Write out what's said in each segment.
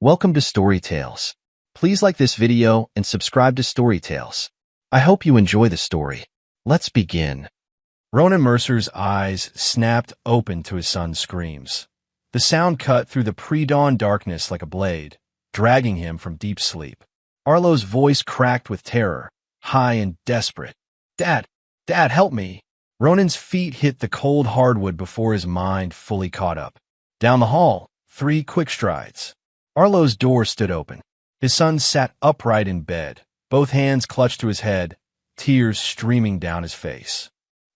Welcome to Story Tales. Please like this video and subscribe to Story Tales. I hope you enjoy the story. Let's begin. Ronan Mercer's eyes snapped open to his son's screams. The sound cut through the pre-dawn darkness like a blade, dragging him from deep sleep. Arlo's voice cracked with terror, high and desperate. "Dad! Dad, help me!" Ronan's feet hit the cold hardwood before his mind fully caught up. Down the hall, 3 quick strides. Arlo's door stood open. His son sat upright in bed, both hands clutched to his head, tears streaming down his face.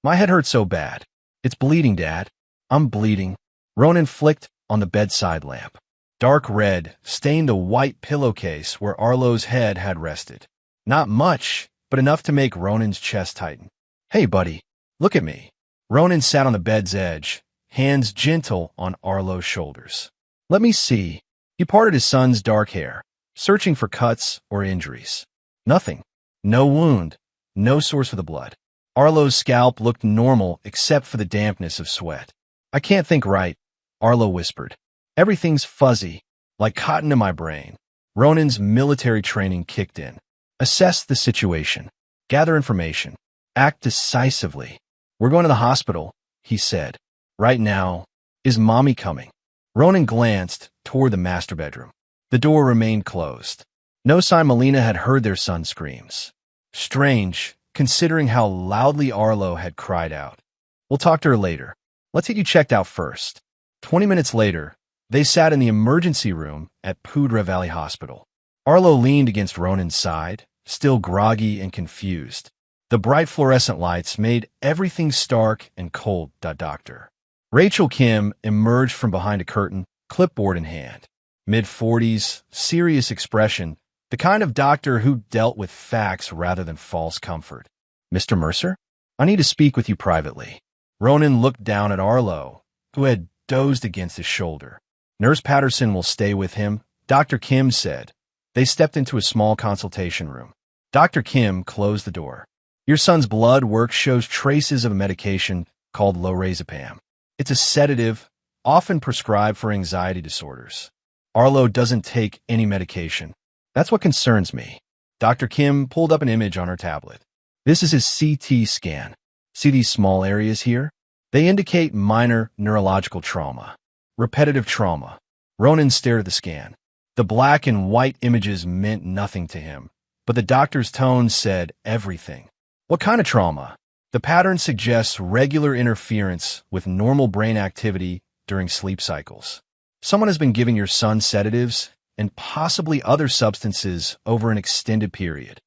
"My head hurts so bad. It's bleeding, Dad. I'm bleeding." Ronan flicked on the bedside lamp. Dark red stained the white pillowcase where Arlo's head had rested. Not much, but enough to make Ronan's chest tighten. "Hey, buddy, look at me." Ronan sat on the bed's edge, hands gentle on Arlo's shoulders. "Let me see." He parted his son's dark hair, searching for cuts or injuries. Nothing. No wound. No source for the blood. Arlo's scalp looked normal except for the dampness of sweat. "I can't think right," Arlo whispered. "Everything's fuzzy, like cotton in my brain." Ronan's military training kicked in. Assess the situation. Gather information. Act decisively. "We're going to the hospital," he said. "Right now. Is Mommy coming?" Ronan glanced toward the master bedroom. The door remained closed. No sign Melina had heard their son's screams. Strange, considering how loudly Arlo had cried out. "We'll talk to her later. Let's get you checked out first." 20 minutes later, they sat in the emergency room at Poudre Valley Hospital. Arlo leaned against Ronan's side, still groggy and confused. The bright fluorescent lights made everything stark and cold. Doctor Rachel Kim emerged from behind a curtain, clipboard in hand. Mid-40s, serious expression, the kind of doctor who dealt with facts rather than false comfort. "Mr. Mercer? I need to speak with you privately." Ronan looked down at Arlo, who had dozed against his shoulder. "Nurse Patterson will stay with him," Dr. Kim said. They stepped into a small consultation room. Dr. Kim closed the door. "Your son's blood work shows traces of a medication called lorazepam. It's a sedative, often prescribed for anxiety disorders. Arlo doesn't take any medication. That's what concerns me." Dr. Kim pulled up an image on her tablet. "This is his CT scan. See these small areas here? They indicate minor neurological trauma. Repetitive trauma." Ronan stared at the scan. The black and white images meant nothing to him, but the doctor's tone said everything. "What kind of trauma?" "The pattern suggests regular interference with normal brain activity during sleep cycles. Someone has been giving your son sedatives and possibly other substances over an extended period."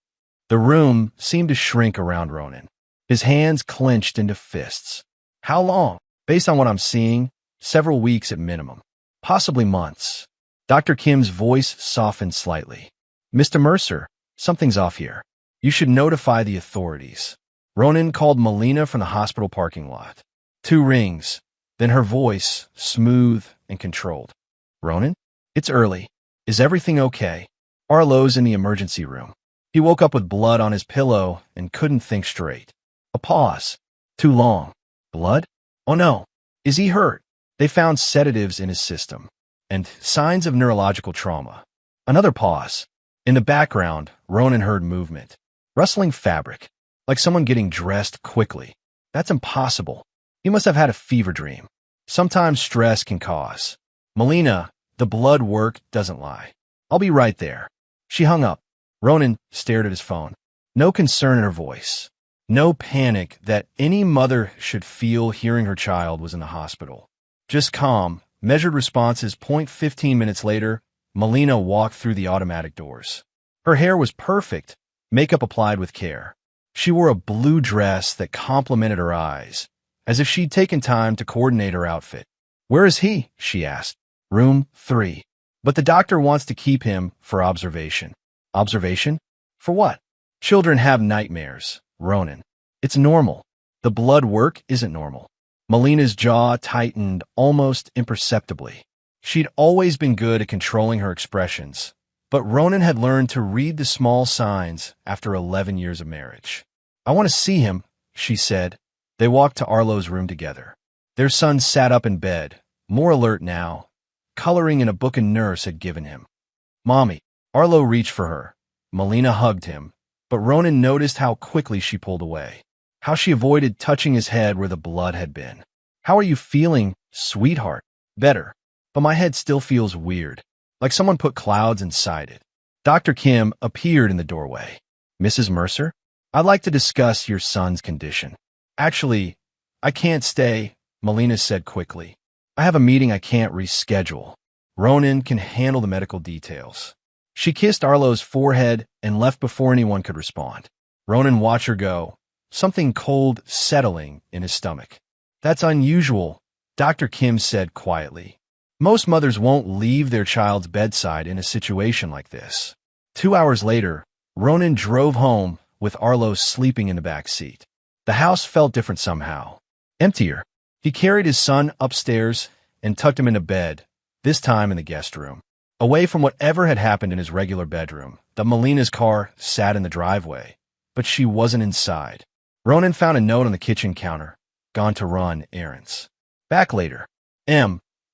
The room seemed to shrink around Ronan. His hands clenched into fists. "How long?" "Based on what I'm seeing, several weeks at minimum. Possibly months." Dr. Kim's voice softened slightly. "Mr. Mercer, something's off here. You should notify the authorities." Ronan called Melina from the hospital parking lot. 2 rings, then her voice, smooth and controlled. "Ronan? It's early. Is everything okay?" "Arlo's in the emergency room. He woke up with blood on his pillow and couldn't think straight." A pause. Too long. "Blood? Oh no. Is he hurt?" "They found sedatives in his system and signs of neurological trauma." Another pause. In the background, Ronan heard movement. Rustling fabric. Like someone getting dressed quickly. "That's impossible. He must have had a fever dream. Sometimes stress can cause." "Melina, the blood work doesn't lie. I'll be right there." She hung up. Ronan stared at his phone. No concern in her voice. No panic that any mother should feel hearing her child was in the hospital. Just calm, measured responses. 15 minutes later, Melina walked through the automatic doors. Her hair was perfect, makeup applied with care. She wore a blue dress that complemented her eyes, as if she'd taken time to coordinate her outfit. "Where is he?" she asked. "Room 3. But the doctor wants to keep him for observation." "Observation? For what?" "Children have nightmares, Ronan. It's normal. The blood work isn't normal." Melina's jaw tightened almost imperceptibly. She'd always been good at controlling her expressions, but Ronan had learned to read the small signs after 11 years of marriage. "I want to see him," she said. They walked to Arlo's room together. Their son sat up in bed, more alert now, coloring in a book a nurse had given him. Mommy. Arlo reached for her. Melina hugged him, but Ronan noticed how quickly she pulled away, how she avoided touching his head where the blood had been. How are you feeling, sweetheart? Better, but my head still feels weird, like someone put clouds inside it. Dr. Kim appeared in the doorway. Mrs. Mercer? I'd like to discuss your son's condition. Actually, I can't stay, Melina said quickly. I have a meeting I can't reschedule. Ronan can handle the medical details. She kissed Arlo's forehead and left before anyone could respond. Ronan watched her go, something cold settling in his stomach. That's unusual, Dr. Kim said quietly. Most mothers won't leave their child's bedside in a situation like this. 2 hours later, Ronan drove home with Arlo sleeping in the back seat. The house felt different somehow. Emptier. He carried his son upstairs and tucked him into bed, this time in the guest room. Away from whatever had happened in his regular bedroom, the Melina's car sat in the driveway, but she wasn't inside. Ronan found a note on the kitchen counter, gone to run errands. Back later.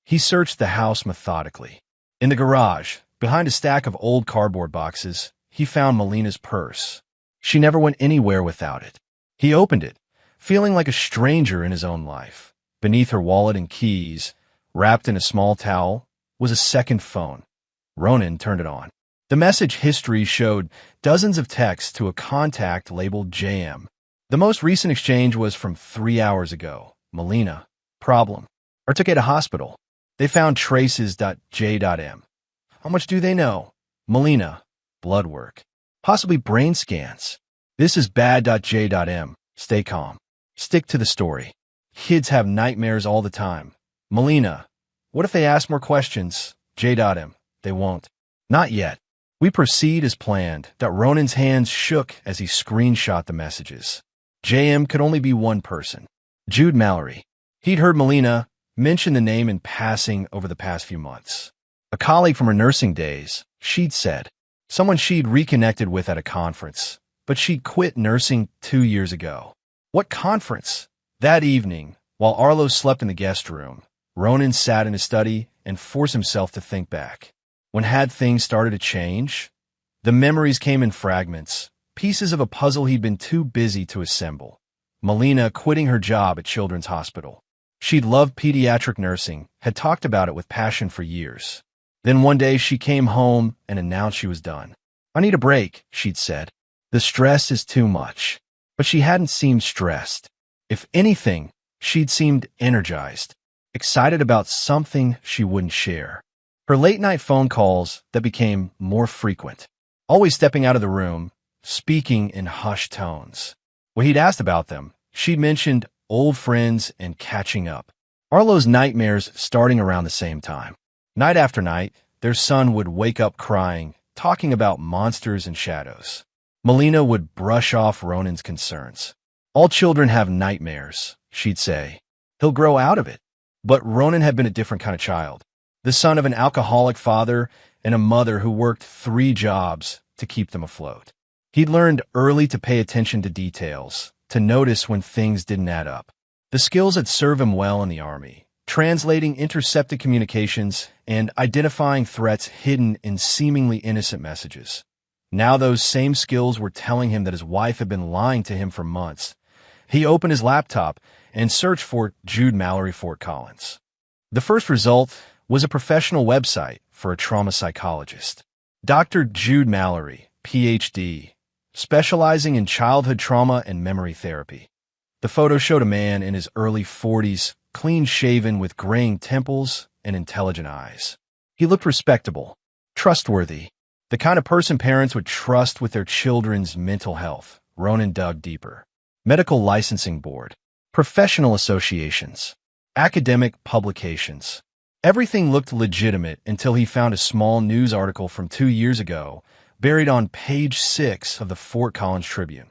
He searched the house methodically. In the garage, behind a stack of old cardboard boxes, he found Melina's purse. She never went anywhere without it. He opened it, feeling like a stranger in his own life. Beneath her wallet and keys, wrapped in a small towel, was a second phone. Ronan turned it on. The message history showed dozens of texts to a contact labeled JM. The most recent exchange was from 3 hours ago. Melina, problem. Or took to hospital. They found traces.j.m. How much do they know? Melina, blood work. Possibly brain scans. This is bad.j.m. Stay calm. Stick to the story. Kids have nightmares all the time. Melina, what if they ask more questions? J.M. They won't. Not yet. We proceed as planned. Ronan's hands shook as he screenshot the messages. JM could only be one person. Jude Mallory. He'd heard Melina mention the name in passing over the past few months. A colleague from her nursing days, she'd said. Someone she'd reconnected with at a conference, but she'd quit nursing 2 years ago. What conference? That evening, while Arlo slept in the guest room, Ronan sat in his study and forced himself to think back. When had things started to change? The memories came in fragments, pieces of a puzzle he'd been too busy to assemble. Melina quitting her job at Children's Hospital. She'd loved pediatric nursing, had talked about it with passion for years. Then one day she came home and announced she was done. I need a break, she'd said. The stress is too much. But she hadn't seemed stressed. If anything, she'd seemed energized, excited about something she wouldn't share. Her late-night phone calls that became more frequent, always stepping out of the room, speaking in hushed tones. When he'd asked about them, she'd mentioned old friends and catching up. Arlo's nightmares starting around the same time. Night after night, their son would wake up crying, talking about monsters and shadows. Melina would brush off Ronan's concerns. All children have nightmares, she'd say. He'll grow out of it. But Ronan had been a different kind of child. The son of an alcoholic father and a mother who worked 3 jobs to keep them afloat. He'd learned early to pay attention to details, to notice when things didn't add up. The skills that serve him well in the Army, translating intercepted communications and identifying threats hidden in seemingly innocent messages. Now those same skills were telling him that his wife had been lying to him for months. He opened his laptop and searched for Jude Mallory Fort Collins. The first result was a professional website for a trauma psychologist. Dr. Jude Mallory, Ph.D., specializing in childhood trauma and memory therapy. The photo showed a man in his early 40s, clean-shaven with graying temples and intelligent eyes. He looked respectable, trustworthy, the kind of person parents would trust with their children's mental health. Ronan dug deeper. Medical Licensing Board, professional associations, academic publications. Everything looked legitimate until he found a small news article from 2 years ago, buried on page 6 of the Fort Collins Tribune.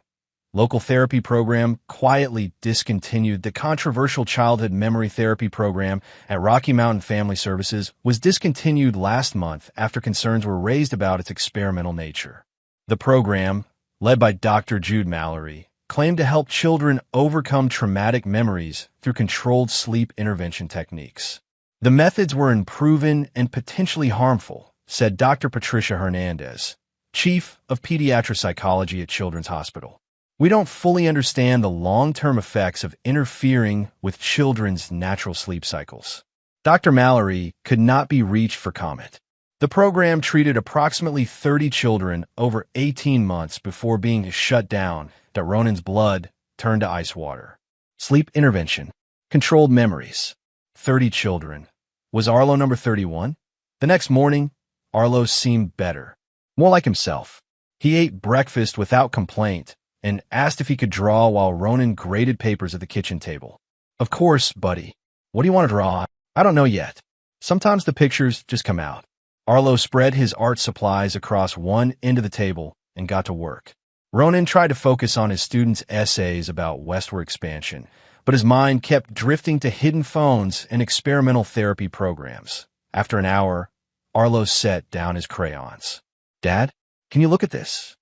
Local therapy program quietly discontinued. The controversial childhood memory therapy program at Rocky Mountain Family Services was discontinued last month after concerns were raised about its experimental nature. The program, led by Dr. Jude Mallory, claimed to help children overcome traumatic memories through controlled sleep intervention techniques. The methods were unproven and potentially harmful, said Dr. Patricia Hernandez, Chief of Pediatric Psychology at Children's Hospital. We don't fully understand the long-term effects of interfering with children's natural sleep cycles. Dr. Mallory could not be reached for comment. The program treated approximately 30 children over 18 months before being shut down that Ronan's blood turned to ice water. Sleep intervention. Controlled memories. 30 children. Was Arlo number 31? The next morning, Arlo seemed better. More like himself. He ate breakfast without complaint and asked if he could draw while Ronan graded papers at the kitchen table. Of course, buddy. What do you want to draw? I don't know yet. Sometimes the pictures just come out. Arlo spread his art supplies across one end of the table and got to work. Ronan tried to focus on his students' essays about westward expansion, but his mind kept drifting to hidden phones and experimental therapy programs. After an hour, Arlo set down his crayons. Dad, can you look at this?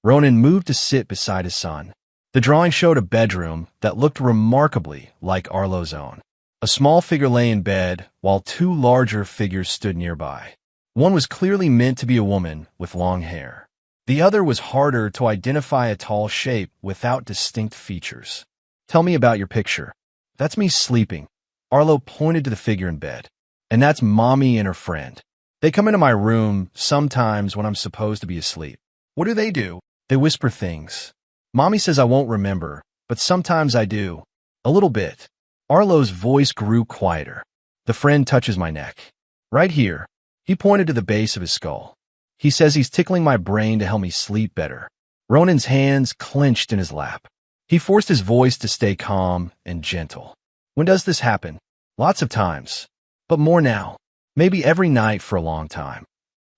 Ronan moved to sit beside his son. The drawing showed a bedroom that looked remarkably like Arlo's own. A small figure lay in bed, while two larger figures stood nearby. One was clearly meant to be a woman with long hair. The other was harder to identify, a tall shape without distinct features. Tell me about your picture. That's me sleeping. Arlo pointed to the figure in bed. And that's Mommy and her friend. They come into my room sometimes when I'm supposed to be asleep. What do? They whisper things. Mommy says I won't remember, but sometimes I do. A little bit. Arlo's voice grew quieter. The friend touches my neck. Right here. He pointed to the base of his skull. He says he's tickling my brain to help me sleep better. Ronan's hands clenched in his lap. He forced his voice to stay calm and gentle. When does this happen? Lots of times. But more now. Maybe every night for a long time.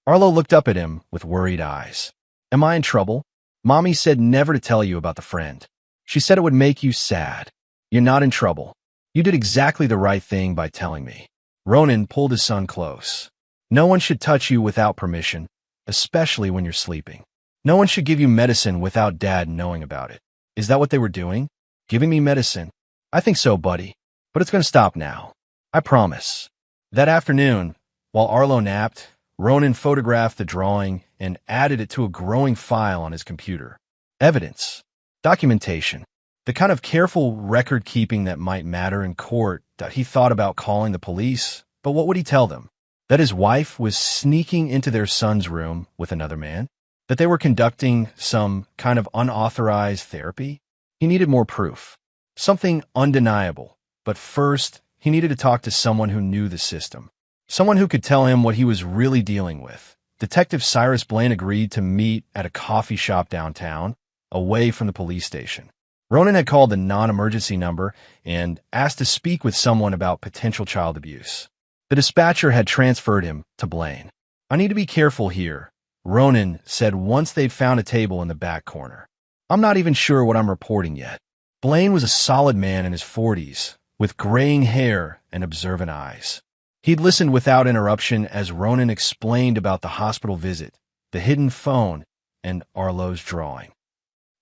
Arlo looked up at him with worried eyes. Am I in trouble? Mommy said never to tell you about the friend. She said it would make you sad. You're not in trouble. You did exactly the right thing by telling me. Ronan pulled his son close. No one should touch you without permission, especially when you're sleeping. No one should give you medicine without Dad knowing about it. Is that what they were doing? Giving me medicine? I think so, buddy. But it's going to stop now. I promise. That afternoon, while Arlo napped, Ronan photographed the drawing and added it to a growing file on his computer. Evidence. Documentation. The kind of careful record-keeping that might matter in court. That he thought about calling the police, but what would he tell them? That his wife was sneaking into their son's room with another man? That they were conducting some kind of unauthorized therapy? He needed more proof. Something undeniable. But first, he needed to talk to someone who knew the system. Someone who could tell him what he was really dealing with. Detective Cyrus Blaine agreed to meet at a coffee shop downtown, away from the police station. Ronan had called the non-emergency number and asked to speak with someone about potential child abuse. The dispatcher had transferred him to Blaine. I need to be careful here, Ronan said once they'd found a table in the back corner. I'm not even sure what I'm reporting yet. Blaine was a solid man in his 40s, with graying hair and observant eyes. He'd listened without interruption as Ronan explained about the hospital visit, the hidden phone, and Arlo's drawing.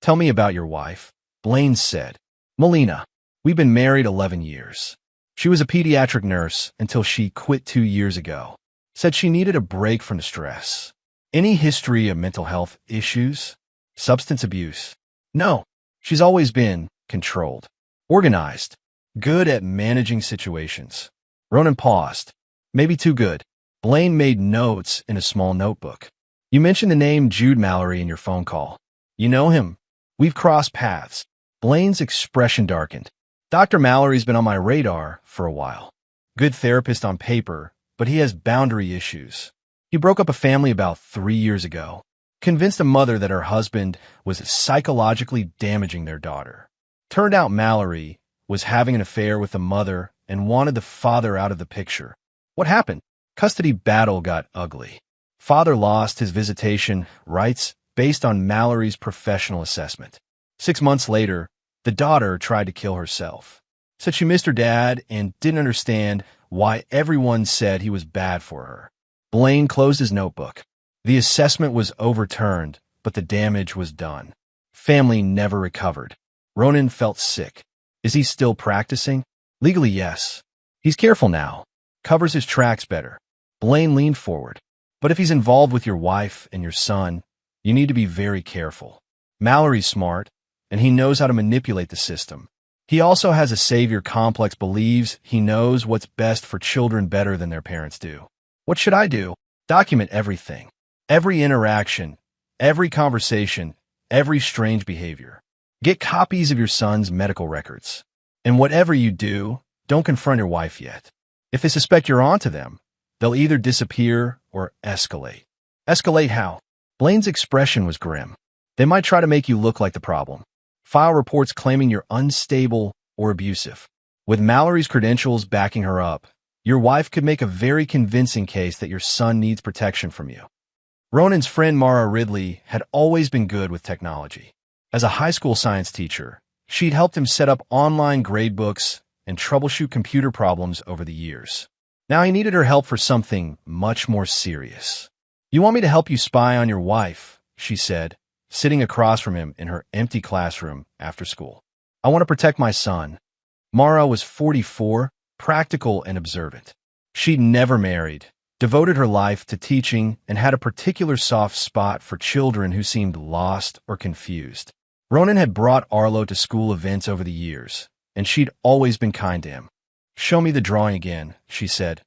Tell me about your wife, Blaine said. Melina. We've been married 11 years. She was a pediatric nurse until she quit 2 years ago. Said she needed a break from the stress. Any history of mental health issues? Substance abuse? No. She's always been controlled. Organized. Good at managing situations. Ronan paused. Maybe too good. Blaine made notes in a small notebook. You mentioned the name Jude Mallory in your phone call. You know him? We've crossed paths. Blaine's expression darkened. Dr. Mallory's been on my radar for a while. Good therapist on paper, but he has boundary issues. He broke up a family about 3 years ago. Convinced a mother that her husband was psychologically damaging their daughter. Turned out Mallory was having an affair with the mother and wanted the father out of the picture. What happened? Custody battle got ugly. Father lost his visitation rights based on Mallory's professional assessment. 6 months later, the daughter tried to kill herself. Said she missed her dad and didn't understand why everyone said he was bad for her. Blaine closed his notebook. The assessment was overturned, but the damage was done. Family never recovered. Ronan felt sick. Is he still practicing? Legally, yes. He's careful now. Covers his tracks better. Blaine leaned forward. But if he's involved with your wife and your son, you need to be very careful. Mallory's smart, and he knows how to manipulate the system. He also has a savior complex, believes he knows what's best for children better than their parents do. What should I do? Document everything. Every interaction, every conversation, every strange behavior. Get copies of your son's medical records. And whatever you do, don't confront your wife yet. If they suspect you're onto them, they'll either disappear or escalate. Escalate how? Blaine's expression was grim. They might try to make you look like the problem. File reports claiming you're unstable or abusive. With Mallory's credentials backing her up, your wife could make a very convincing case that your son needs protection from you. Ronan's friend Mara Ridley had always been good with technology. As a high school science teacher, she'd helped him set up online gradebooks and troubleshoot computer problems over the years. Now he needed her help for something much more serious. "You want me to help you spy on your wife," she said, sitting across from him in her empty classroom after school. "I want to protect my son." Mara was 44, practical and observant. She'd never married, devoted her life to teaching, and had a particular soft spot for children who seemed lost or confused. Ronan had brought Arlo to school events over the years, and she'd always been kind to him. "Show me the drawing again," she said.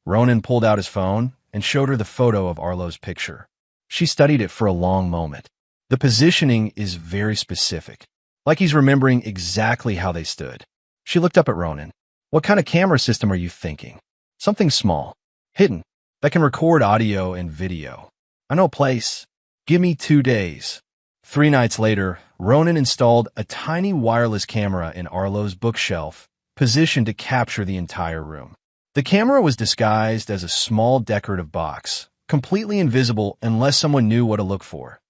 Ronan pulled out his phone and showed her the photo of Arlo's picture. She studied it for a long moment. The positioning is very specific, like he's remembering exactly how they stood. She looked up at Ronan. "What kind of camera system are you thinking?" "Something small, hidden, that can record audio and video. I know a place. Give me 2 days." 3 nights later, Ronan installed a tiny wireless camera in Arlo's bookshelf, positioned to capture the entire room. The camera was disguised as a small decorative box, completely invisible unless someone knew what to look for.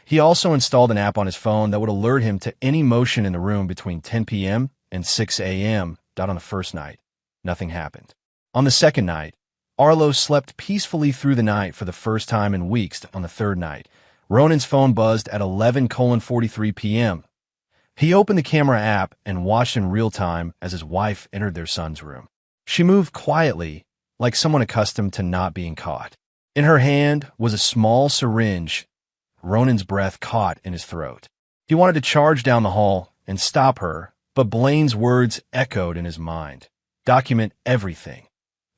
He also installed an app on his phone that would alert him to any motion in the room between 10 p.m. and 6 a.m. On the first night, nothing happened. On the second night, Arlo slept peacefully through the night for the first time in weeks. On the third night, Ronan's phone buzzed at 11:43 p.m. He opened the camera app and watched in real time as his wife entered their son's room. She moved quietly, like someone accustomed to not being caught. In her hand was a small syringe. Ronan's breath caught in his throat. He wanted to charge down the hall and stop her, but Blaine's words echoed in his mind. "Document everything."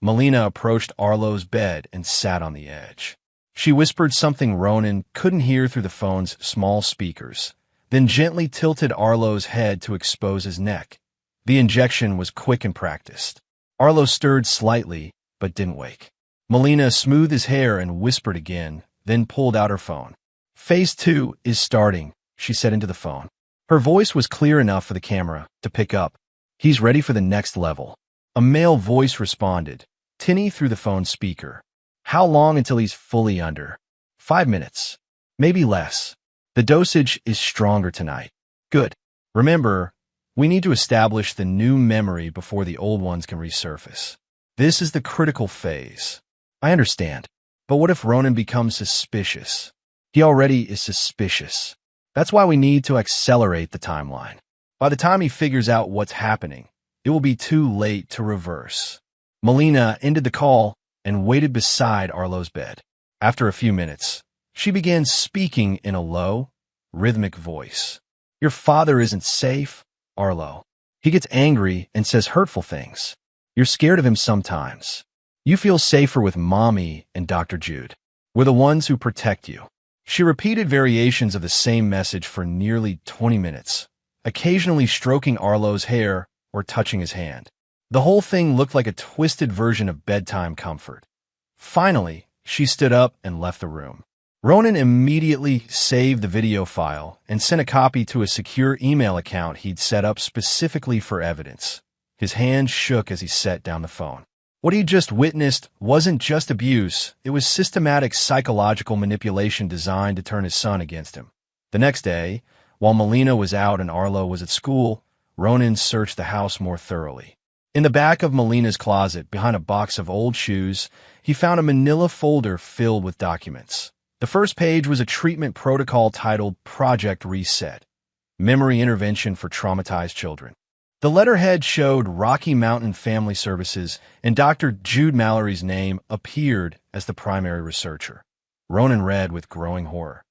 Melina approached Arlo's bed and sat on the edge. She whispered something Ronan couldn't hear through the phone's small speakers, then gently tilted Arlo's head to expose his neck. The injection was quick and practiced. Arlo stirred slightly, but didn't wake. Melina smoothed his hair and whispered again, then pulled out her phone. "Phase 2 is starting," she said into the phone. Her voice was clear enough for the camera to pick up. "He's ready for the next level." A male voice responded, tinny through the phone's speaker. "How long until he's fully under?" 5 minutes. Maybe less. "The dosage is stronger tonight." "Good. Remember, we need to establish the new memory before the old ones can resurface. This is the critical phase." "I understand. But what if Ronan becomes suspicious?" "He already is suspicious. That's why we need to accelerate the timeline. By the time he figures out what's happening, it will be too late to reverse." Melina ended the call and waited beside Arlo's bed. After a few minutes, she began speaking in a low, rhythmic voice. "Your father isn't safe, Arlo. He gets angry and says hurtful things. You're scared of him sometimes. You feel safer with Mommy and Dr. Jude. We're the ones who protect you." She repeated variations of the same message for nearly 20 minutes, occasionally stroking Arlo's hair or touching his hand. The whole thing looked like a twisted version of bedtime comfort. Finally, she stood up and left the room. Ronan immediately saved the video file and sent a copy to a secure email account he'd set up specifically for evidence. His hand shook as he set down the phone. What he just witnessed wasn't just abuse, it was systematic psychological manipulation designed to turn his son against him. The next day, while Melina was out and Arlo was at school, Ronan searched the house more thoroughly. In the back of Melina's closet, behind a box of old shoes, he found a manila folder filled with documents. The first page was a treatment protocol titled Project Reset, Memory Intervention for Traumatized Children. The letterhead showed Rocky Mountain Family Services, and Dr. Jude Mallory's name appeared as the primary researcher. Ronan read with growing horror.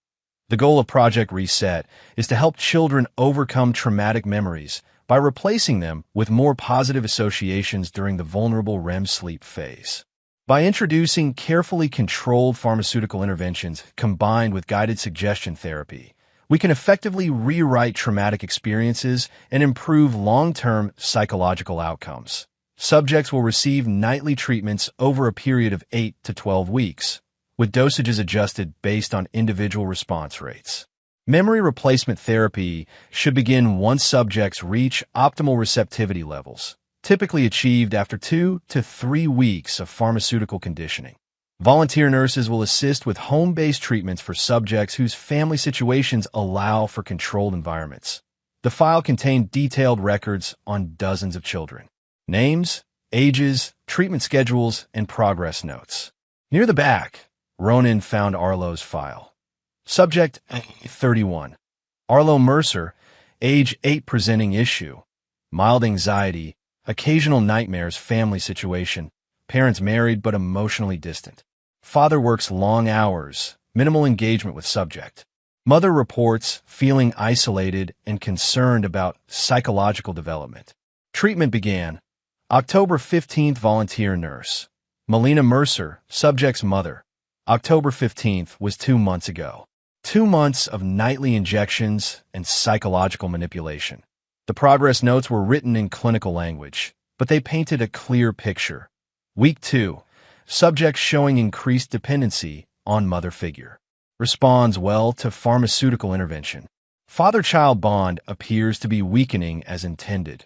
The goal of Project Reset is to help children overcome traumatic memories by replacing them with more positive associations during the vulnerable REM sleep phase. By introducing carefully controlled pharmaceutical interventions combined with guided suggestion therapy, we can effectively rewrite traumatic experiences and improve long-term psychological outcomes. Subjects will receive nightly treatments over a period of 8 to 12 weeks, with dosages adjusted based on individual response rates. Memory replacement therapy should begin once subjects reach optimal receptivity levels, typically achieved after 2 to 3 weeks of pharmaceutical conditioning. Volunteer nurses will assist with home-based treatments for subjects whose family situations allow for controlled environments. The file contained detailed records on dozens of children. Names, ages, treatment schedules, and progress notes. Near the back, Ronan found Arlo's file. Subject 31. Arlo Mercer, age 8, presenting issue. Mild anxiety, occasional nightmares, family situation. Parents married but emotionally distant. Father works long hours, minimal engagement with subject. Mother reports feeling isolated and concerned about psychological development. Treatment began October 15th, volunteer nurse. Melina Mercer, subject's mother. October 15th was 2 months ago. 2 months of nightly injections and psychological manipulation. The progress notes were written in clinical language, but they painted a clear picture. Week 2, subject showing increased dependency on mother figure. Responds well to pharmaceutical intervention. Father-child bond appears to be weakening as intended.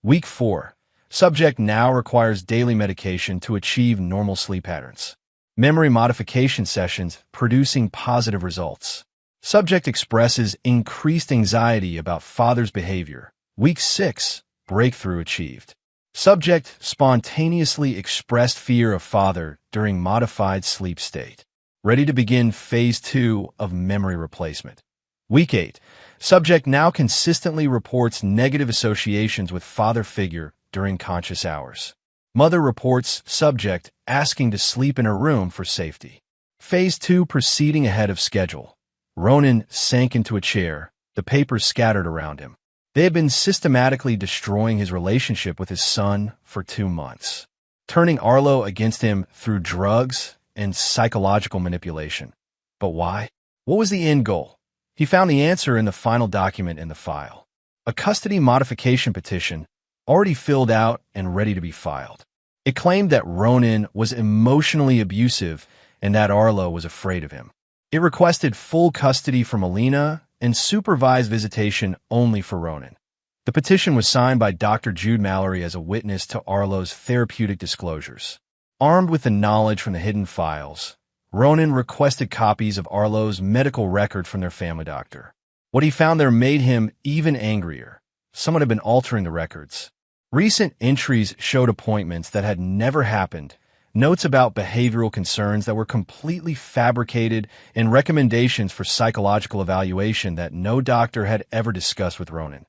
Week 4, subject now requires daily medication to achieve normal sleep patterns. Memory modification sessions producing positive results. Subject expresses increased anxiety about father's behavior. Week 6, breakthrough achieved. Subject spontaneously expressed fear of father during modified sleep state. Ready to begin phase 2 of memory replacement. Week 8, subject now consistently reports negative associations with father figure during conscious hours. Mother reports subject asking to sleep in her room for safety. Phase 2 proceeding ahead of schedule. Ronan sank into a chair, the papers scattered around him. They had been systematically destroying his relationship with his son for 2 months, turning Arlo against him through drugs and psychological manipulation. But why? What was the end goal? He found the answer in the final document in the file. A custody modification petition, already filled out and ready to be filed. It claimed that Ronan was emotionally abusive and that Arlo was afraid of him. It requested full custody for Melina and supervised visitation only for Ronan. The petition was signed by Dr. Jude Mallory as a witness to Arlo's therapeutic disclosures. Armed with the knowledge from the hidden files, Ronan requested copies of Arlo's medical record from their family doctor. What he found there made him even angrier. Someone had been altering the records. Recent entries showed appointments that had never happened, notes about behavioral concerns that were completely fabricated, and recommendations for psychological evaluation that no doctor had ever discussed with Ronan.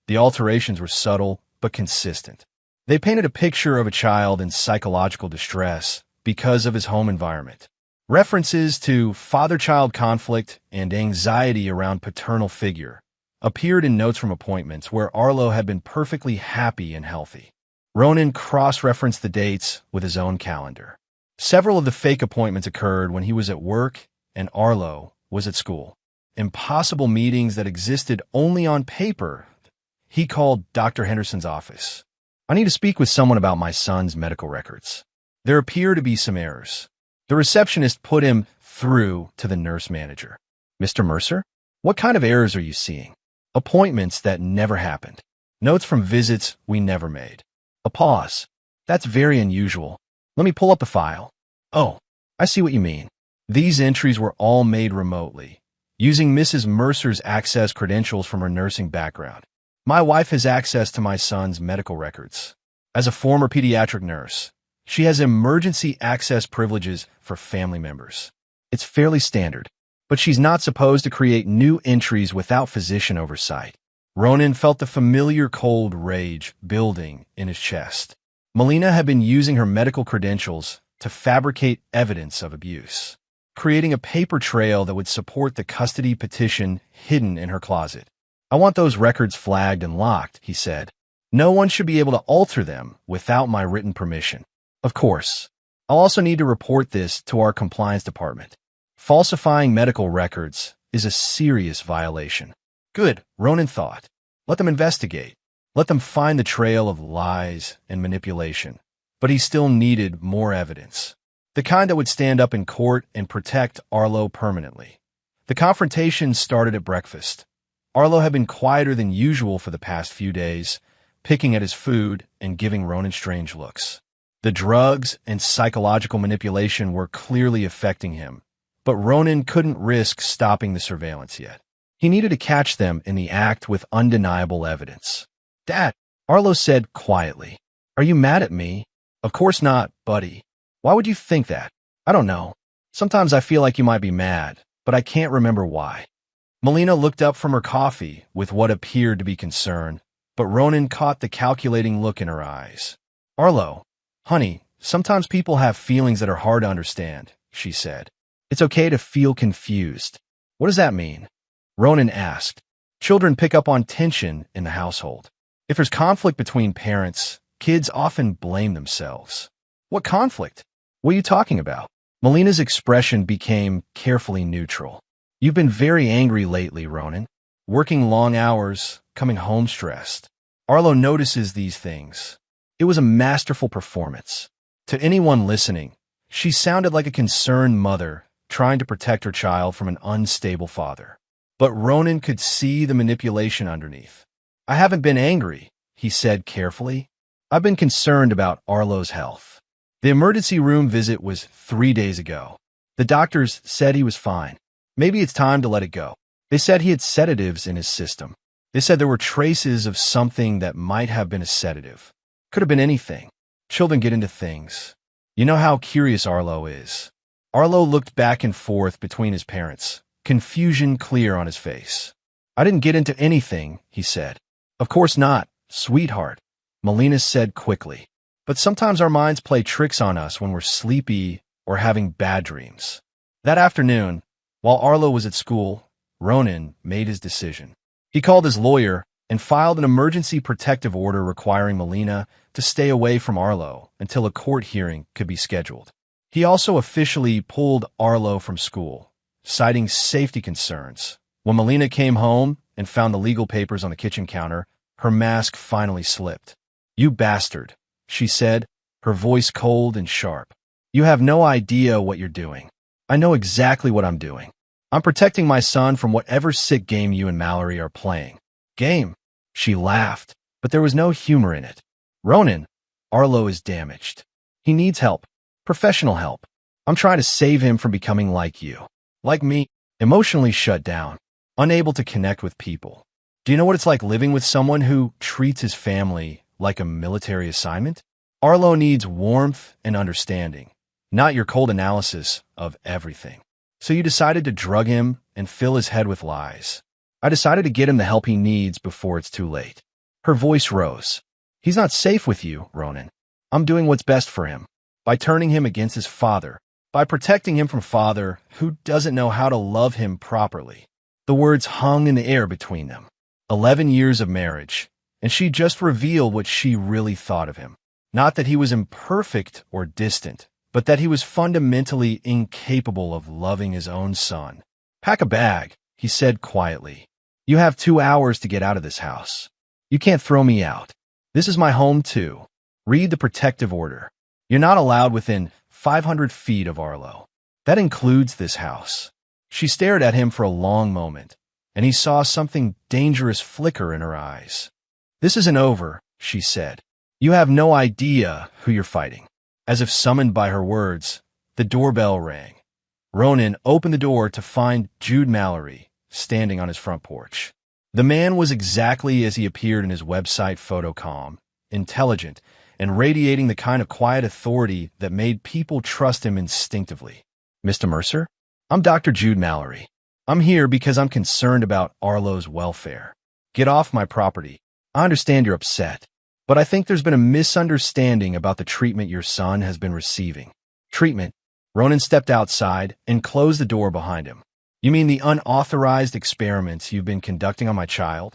The alterations were subtle but consistent. They painted a picture of a child in psychological distress because of his home environment. References to father-child conflict and anxiety around paternal figure appeared in notes from appointments where Arlo had been perfectly happy and healthy. Ronan cross-referenced the dates with his own calendar. Several of the fake appointments occurred when he was at work and Arlo was at school. Impossible meetings that existed only on paper. He called Dr. Henderson's office. "I need to speak with someone about my son's medical records. There appear to be some errors." The receptionist put him through to the nurse manager. "Mr. Mercer, what kind of errors are you seeing?" "Appointments that never happened. Notes from visits we never made." A pause. "That's very unusual. Let me pull up the file." "Oh, I see what you mean." These entries were all made remotely, using Mrs. Mercer's access credentials from her nursing background. "My wife has access to my son's medical records. As a former pediatric nurse, she has emergency access privileges for family members. It's fairly standard, but she's not supposed to create new entries without physician oversight." Ronan felt the familiar cold rage building in his chest. Melina had been using her medical credentials to fabricate evidence of abuse, creating a paper trail that would support the custody petition hidden in her closet. "I want those records flagged and locked," he said. "No one should be able to alter them without my written permission. Of course, I'll also need to report this to our compliance department. Falsifying medical records is a serious violation." Good, Ronan thought. Let them investigate. Let them find the trail of lies and manipulation. But he still needed more evidence. The kind that would stand up in court and protect Arlo permanently. The confrontation started at breakfast. Arlo had been quieter than usual for the past few days, picking at his food and giving Ronan strange looks. The drugs and psychological manipulation were clearly affecting him, but Ronan couldn't risk stopping the surveillance yet. He needed to catch them in the act with undeniable evidence. "Dad," Arlo said quietly, "are you mad at me?" "Of course not, buddy. Why would you think that?" "I don't know. Sometimes I feel like you might be mad, but I can't remember why." Melina looked up from her coffee with what appeared to be concern, but Ronan caught the calculating look in her eyes. "Arlo, honey, sometimes people have feelings that are hard to understand," she said. "It's okay to feel confused." "What does that mean?" Ronan asked. "Children pick up on tension in the household. If there's conflict between parents, kids often blame themselves." "What conflict? What are you talking about?" Melina's expression became carefully neutral. "You've been very angry lately, Ronan. Working long hours, coming home stressed. Arlo notices these things." It was a masterful performance. To anyone listening, she sounded like a concerned mother trying to protect her child from an unstable father. But Ronan could see the manipulation underneath. "I haven't been angry," he said carefully. "I've been concerned about Arlo's health. The emergency room visit was 3 days ago. The doctors said he was fine. Maybe it's time to let it go. They said he had sedatives in his system. They said there were traces of something that might have been a sedative. Could have been anything. Children get into things. You know how curious Arlo is." Arlo looked back and forth between his parents, confusion clear on his face. "I didn't get into anything," he said. "Of course not, sweetheart," Melina said quickly. "But sometimes our minds play tricks on us when we're sleepy or having bad dreams." That afternoon, while Arlo was at school, Ronan made his decision. He called his lawyer and filed an emergency protective order requiring Melina to stay away from Arlo until a court hearing could be scheduled. He also officially pulled Arlo from school, citing safety concerns. When Melina came home and found the legal papers on the kitchen counter, her mask finally slipped. "You bastard," she said, her voice cold and sharp. "You have no idea what you're doing." "I know exactly what I'm doing. I'm protecting my son from whatever sick game you and Mallory are playing." "Game?" She laughed, but there was no humor in it. "Ronan, Arlo is damaged. He needs help. Professional help. I'm trying to save him from becoming like you. Like me, emotionally shut down, unable to connect with people. Do you know what it's like living with someone who treats his family like a military assignment? Arlo needs warmth and understanding, not your cold analysis of everything. So you decided to drug him and fill his head with lies. I decided to get him the help he needs before it's too late." Her voice rose. "He's not safe with you, Ronan. I'm doing what's best for him, by turning him against his father, by protecting him from father who doesn't know how to love him properly." The words hung in the air between them. 11 years of marriage, and she just revealed what she really thought of him. Not that he was imperfect or distant, but that he was fundamentally incapable of loving his own son. "Pack a bag," he said quietly. "You have 2 hours to get out of this house. You can't throw me out. This is my home too. Read the protective order. You're not allowed within 500 feet of Arlo. That includes this house." She stared at him for a long moment, and he saw something dangerous flicker in her eyes. "This isn't over," she said. "You have no idea who you're fighting." As if summoned by her words, the doorbell rang. Ronan opened the door to find Jude Mallory standing on his front porch. The man was exactly as he appeared in his website photo, calm, intelligent, and radiating the kind of quiet authority that made people trust him instinctively. "Mr. Mercer? I'm Dr. Jude Mallory. I'm here because I'm concerned about Arlo's welfare. Get off my property. I understand you're upset, but I think there's been a misunderstanding about the treatment your son has been receiving." Treatment. Ronan stepped outside and closed the door behind him. You mean the unauthorized experiments you've been conducting on my child?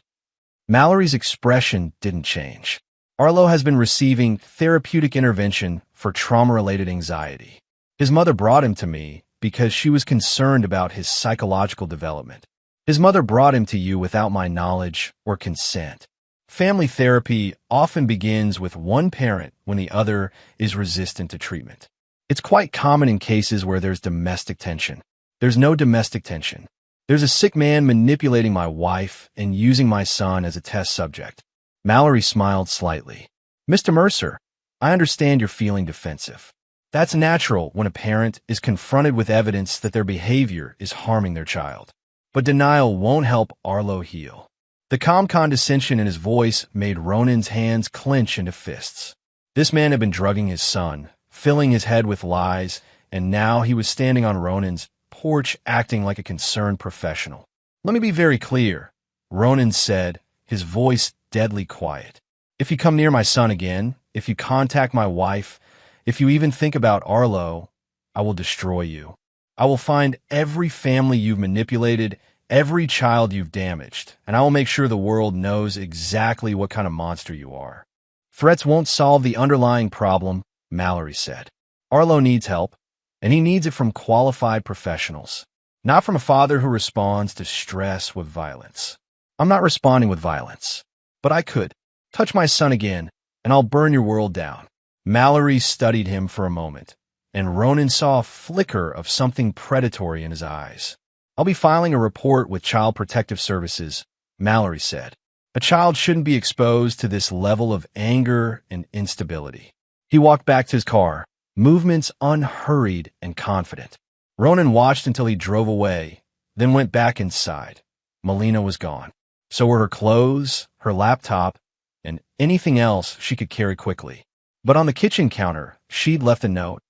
Mallory's expression didn't change. Arlo has been receiving therapeutic intervention for trauma-related anxiety. His mother brought him to me because she was concerned about his psychological development. His mother brought him to you without my knowledge or consent. Family therapy often begins with one parent when the other is resistant to treatment. It's quite common in cases where there's domestic tension. There's no domestic tension. There's a sick man manipulating my wife and using my son as a test subject. Mallory smiled slightly. Mr. Mercer, I understand you're feeling defensive. That's natural when a parent is confronted with evidence that their behavior is harming their child. But denial won't help Arlo heal. The calm condescension in his voice made Ronan's hands clench into fists. This man had been drugging his son, filling his head with lies, and now he was standing on Ronan's porch acting like a concerned professional. Let me be very clear, Ronan said, his voice deadly quiet. If you come near my son again, if you contact my wife, if you even think about Arlo, I will destroy you. I will find every family you've manipulated, every child you've damaged, and I will make sure the world knows exactly what kind of monster you are. Threats won't solve the underlying problem, Mallory said. Arlo needs help, and he needs it from qualified professionals, not from a father who responds to stress with violence. I'm not responding with violence, but I could. Touch my son again, and I'll burn your world down. Mallory studied him for a moment, and Ronan saw a flicker of something predatory in his eyes. I'll be filing a report with Child Protective Services, Mallory said. A child shouldn't be exposed to this level of anger and instability. He walked back to his car, movements unhurried and confident. Ronan watched until he drove away, then went back inside. Melina was gone. So were her clothes, her laptop, and anything else she could carry quickly. But on the kitchen counter, she'd left a note.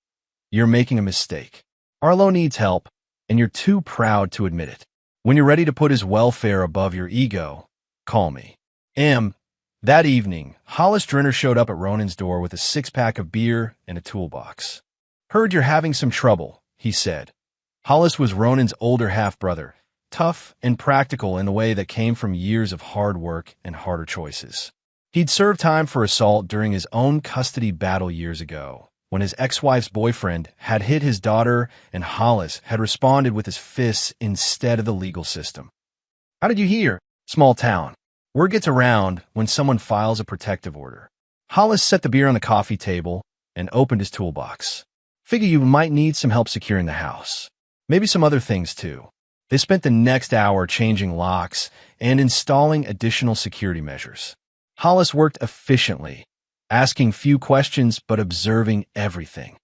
You're making a mistake. Arlo needs help, and you're too proud to admit it. When you're ready to put his welfare above your ego, call me. That evening, Hollis Drenner showed up at Ronan's door with a six-pack of beer and a toolbox. Heard you're having some trouble, he said. Hollis was Ronan's older half-brother, tough and practical in a way that came from years of hard work and harder choices. He'd served time for assault during his own custody battle years ago, when his ex-wife's boyfriend had hit his daughter and Hollis had responded with his fists instead of the legal system. How did you hear? Small town. Word gets around when someone files a protective order. Hollis set the beer on the coffee table and opened his toolbox. Figure you might need some help securing the house. Maybe some other things too. They spent the next hour changing locks and installing additional security measures. Hollis worked efficiently, asking few questions but observing everything.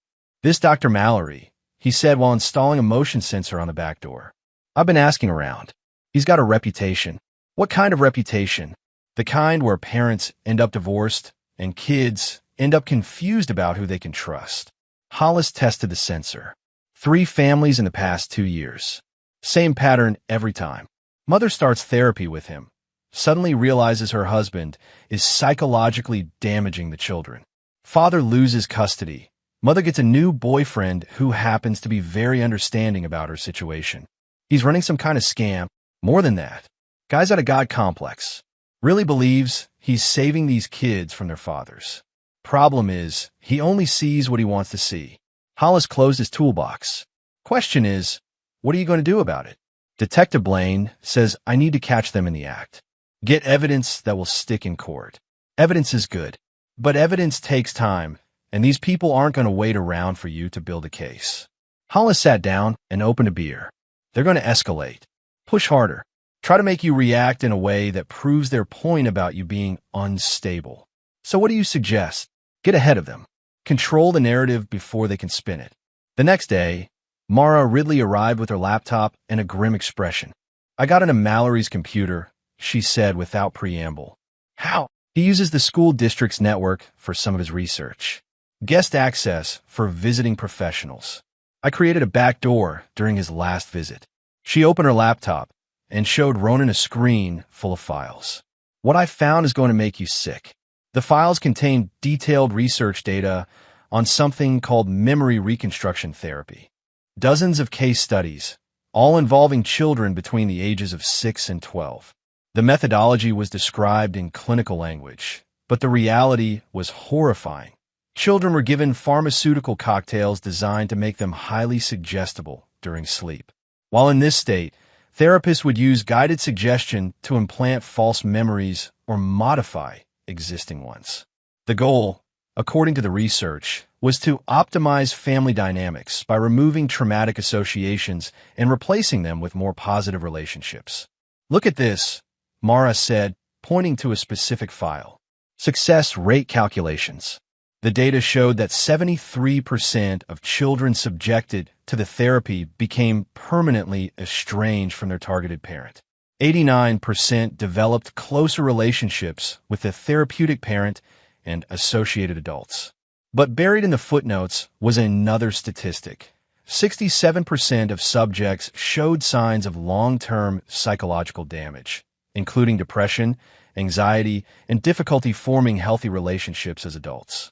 This Dr. Mallory, he said while installing a motion sensor on the back door. I've been asking around. He's got a reputation. What kind of reputation? The kind where parents end up divorced and kids end up confused about who they can trust. Hollis tested the sensor. 3 families in the past 2 years. Same pattern every time. Mother starts therapy with him. Suddenly realizes her husband is psychologically damaging the children. Father loses custody. Mother gets a new boyfriend who happens to be very understanding about her situation. He's running some kind of scam. More than that. Guy's got a God complex. Really believes he's saving these kids from their fathers. Problem is, he only sees what he wants to see. Hollis closed his toolbox. Question is, what are you going to do about it? Detective Blaine says I need to catch them in the act. Get evidence that will stick in court. Evidence is good, but evidence takes time, and these people aren't going to wait around for you to build a case. Hollis sat down and opened a beer. They're going to escalate. Push harder. Try to make you react in a way that proves their point about you being unstable. So what do you suggest? Get ahead of them. Control the narrative before they can spin it. The next day, Mara Ridley arrived with her laptop and a grim expression. I got into Mallory's computer, she said without preamble. How? He uses the school district's network for some of his research. Guest access for visiting professionals. I created a back door during his last visit. She opened her laptop and showed Ronan a screen full of files. What I found is going to make you sick. The files contain detailed research data on something called memory reconstruction therapy. Dozens of case studies, all involving children between the ages of 6 and 12. The methodology was described in clinical language, but the reality was horrifying. Children were given pharmaceutical cocktails designed to make them highly suggestible during sleep. While in this state, therapists would use guided suggestion to implant false memories or modify existing ones. The goal, according to the research, was to optimize family dynamics by removing traumatic associations and replacing them with more positive relationships. "Look at this," Mara said, pointing to a specific file. Success rate calculations. The data showed that 73% of children subjected to the therapy became permanently estranged from their targeted parent. 89% developed closer relationships with the therapeutic parent and associated adults. But buried in the footnotes was another statistic. 67% of subjects showed signs of long-term psychological damage, including depression, anxiety, and difficulty forming healthy relationships as adults.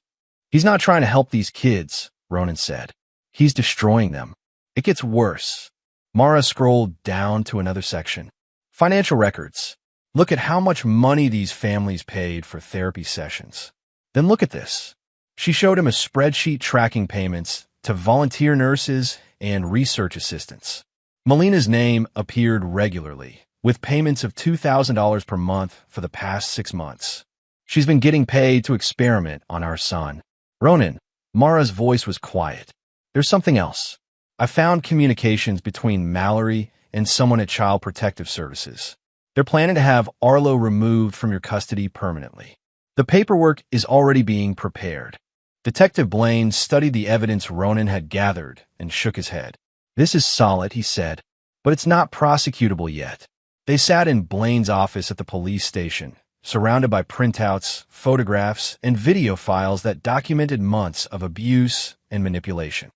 "He's not trying to help these kids," Ronan said. "He's destroying them." It gets worse. Mara scrolled down to another section. Financial records. Look at how much money these families paid for therapy sessions. Then look at this. She showed him a spreadsheet tracking payments to volunteer nurses and research assistants. Melina's name appeared regularly, with payments of $2,000 per month for the past 6 months. "She's been getting paid to experiment on our son." "Ronan," Mara's voice was quiet. "There's something else. I found communications between Mallory and someone at Child Protective Services. They're planning to have Arlo removed from your custody permanently. The paperwork is already being prepared." Detective Blaine studied the evidence Ronan had gathered and shook his head. "This is solid," he said, "but it's not prosecutable yet." They sat in Blaine's office at the police station, surrounded by printouts, photographs, and video files that documented months of abuse and manipulation.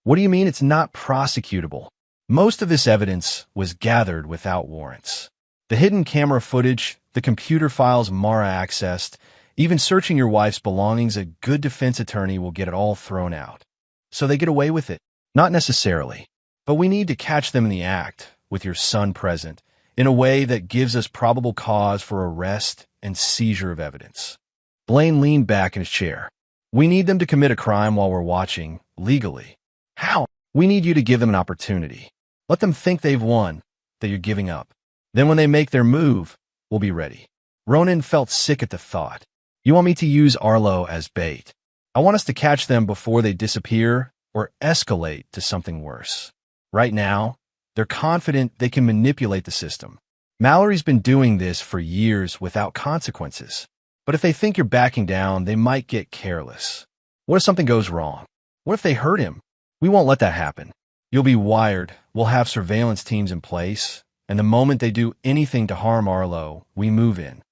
"What do you mean it's not prosecutable?" Most of this evidence was gathered without warrants. The hidden camera footage, the computer files Mara accessed, even searching your wife's belongings, a good defense attorney will get it all thrown out. So they get away with it? Not necessarily. But we need to catch them in the act, with your son present, in a way that gives us probable cause for arrest and seizure of evidence. Blaine leaned back in his chair. "We need them to commit a crime while we're watching, legally." "How?" "We need you to give them an opportunity. Let them think they've won, that you're giving up. Then when they make their move, we'll be ready." Ronan felt sick at the thought. "You want me to use Arlo as bait? I want us to catch them before they disappear or escalate to something worse. Right now, they're confident they can manipulate the system. Mallory's been doing this for years without consequences. But if they think you're backing down, they might get careless. What if something goes wrong? What if they hurt him? We won't let that happen. You'll be wired, we'll have surveillance teams in place, and the moment they do anything to harm Arlo, we move in."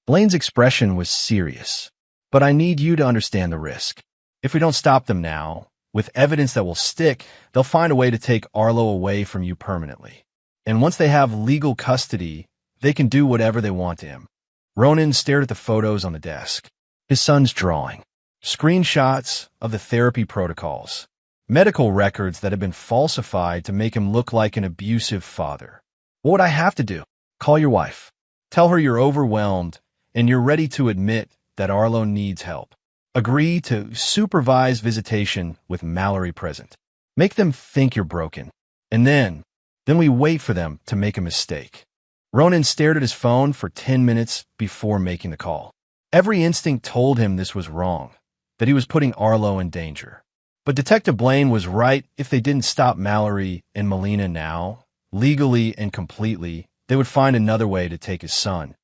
Blaine's expression was serious. "But I need you to understand the risk. If we don't stop them now, with evidence that will stick, they'll find a way to take Arlo away from you permanently. And once they have legal custody, they can do whatever they want to him." Ronan stared at the photos on the desk. His son's drawing. Screenshots of the therapy protocols. Medical records that had been falsified to make him look like an abusive father. "What would I have to do?" "Call your wife. Tell her you're overwhelmed and you're ready to admit that Arlo needs help. Agree to supervise visitation with Mallory present. Make them think you're broken. And then we wait for them to make a mistake." Ronan stared at his phone for 10 minutes before making the call. Every instinct told him this was wrong, that he was putting Arlo in danger. But Detective Blaine was right. If they didn't stop Mallory and Melina now, legally and completely, they would find another way to take his son.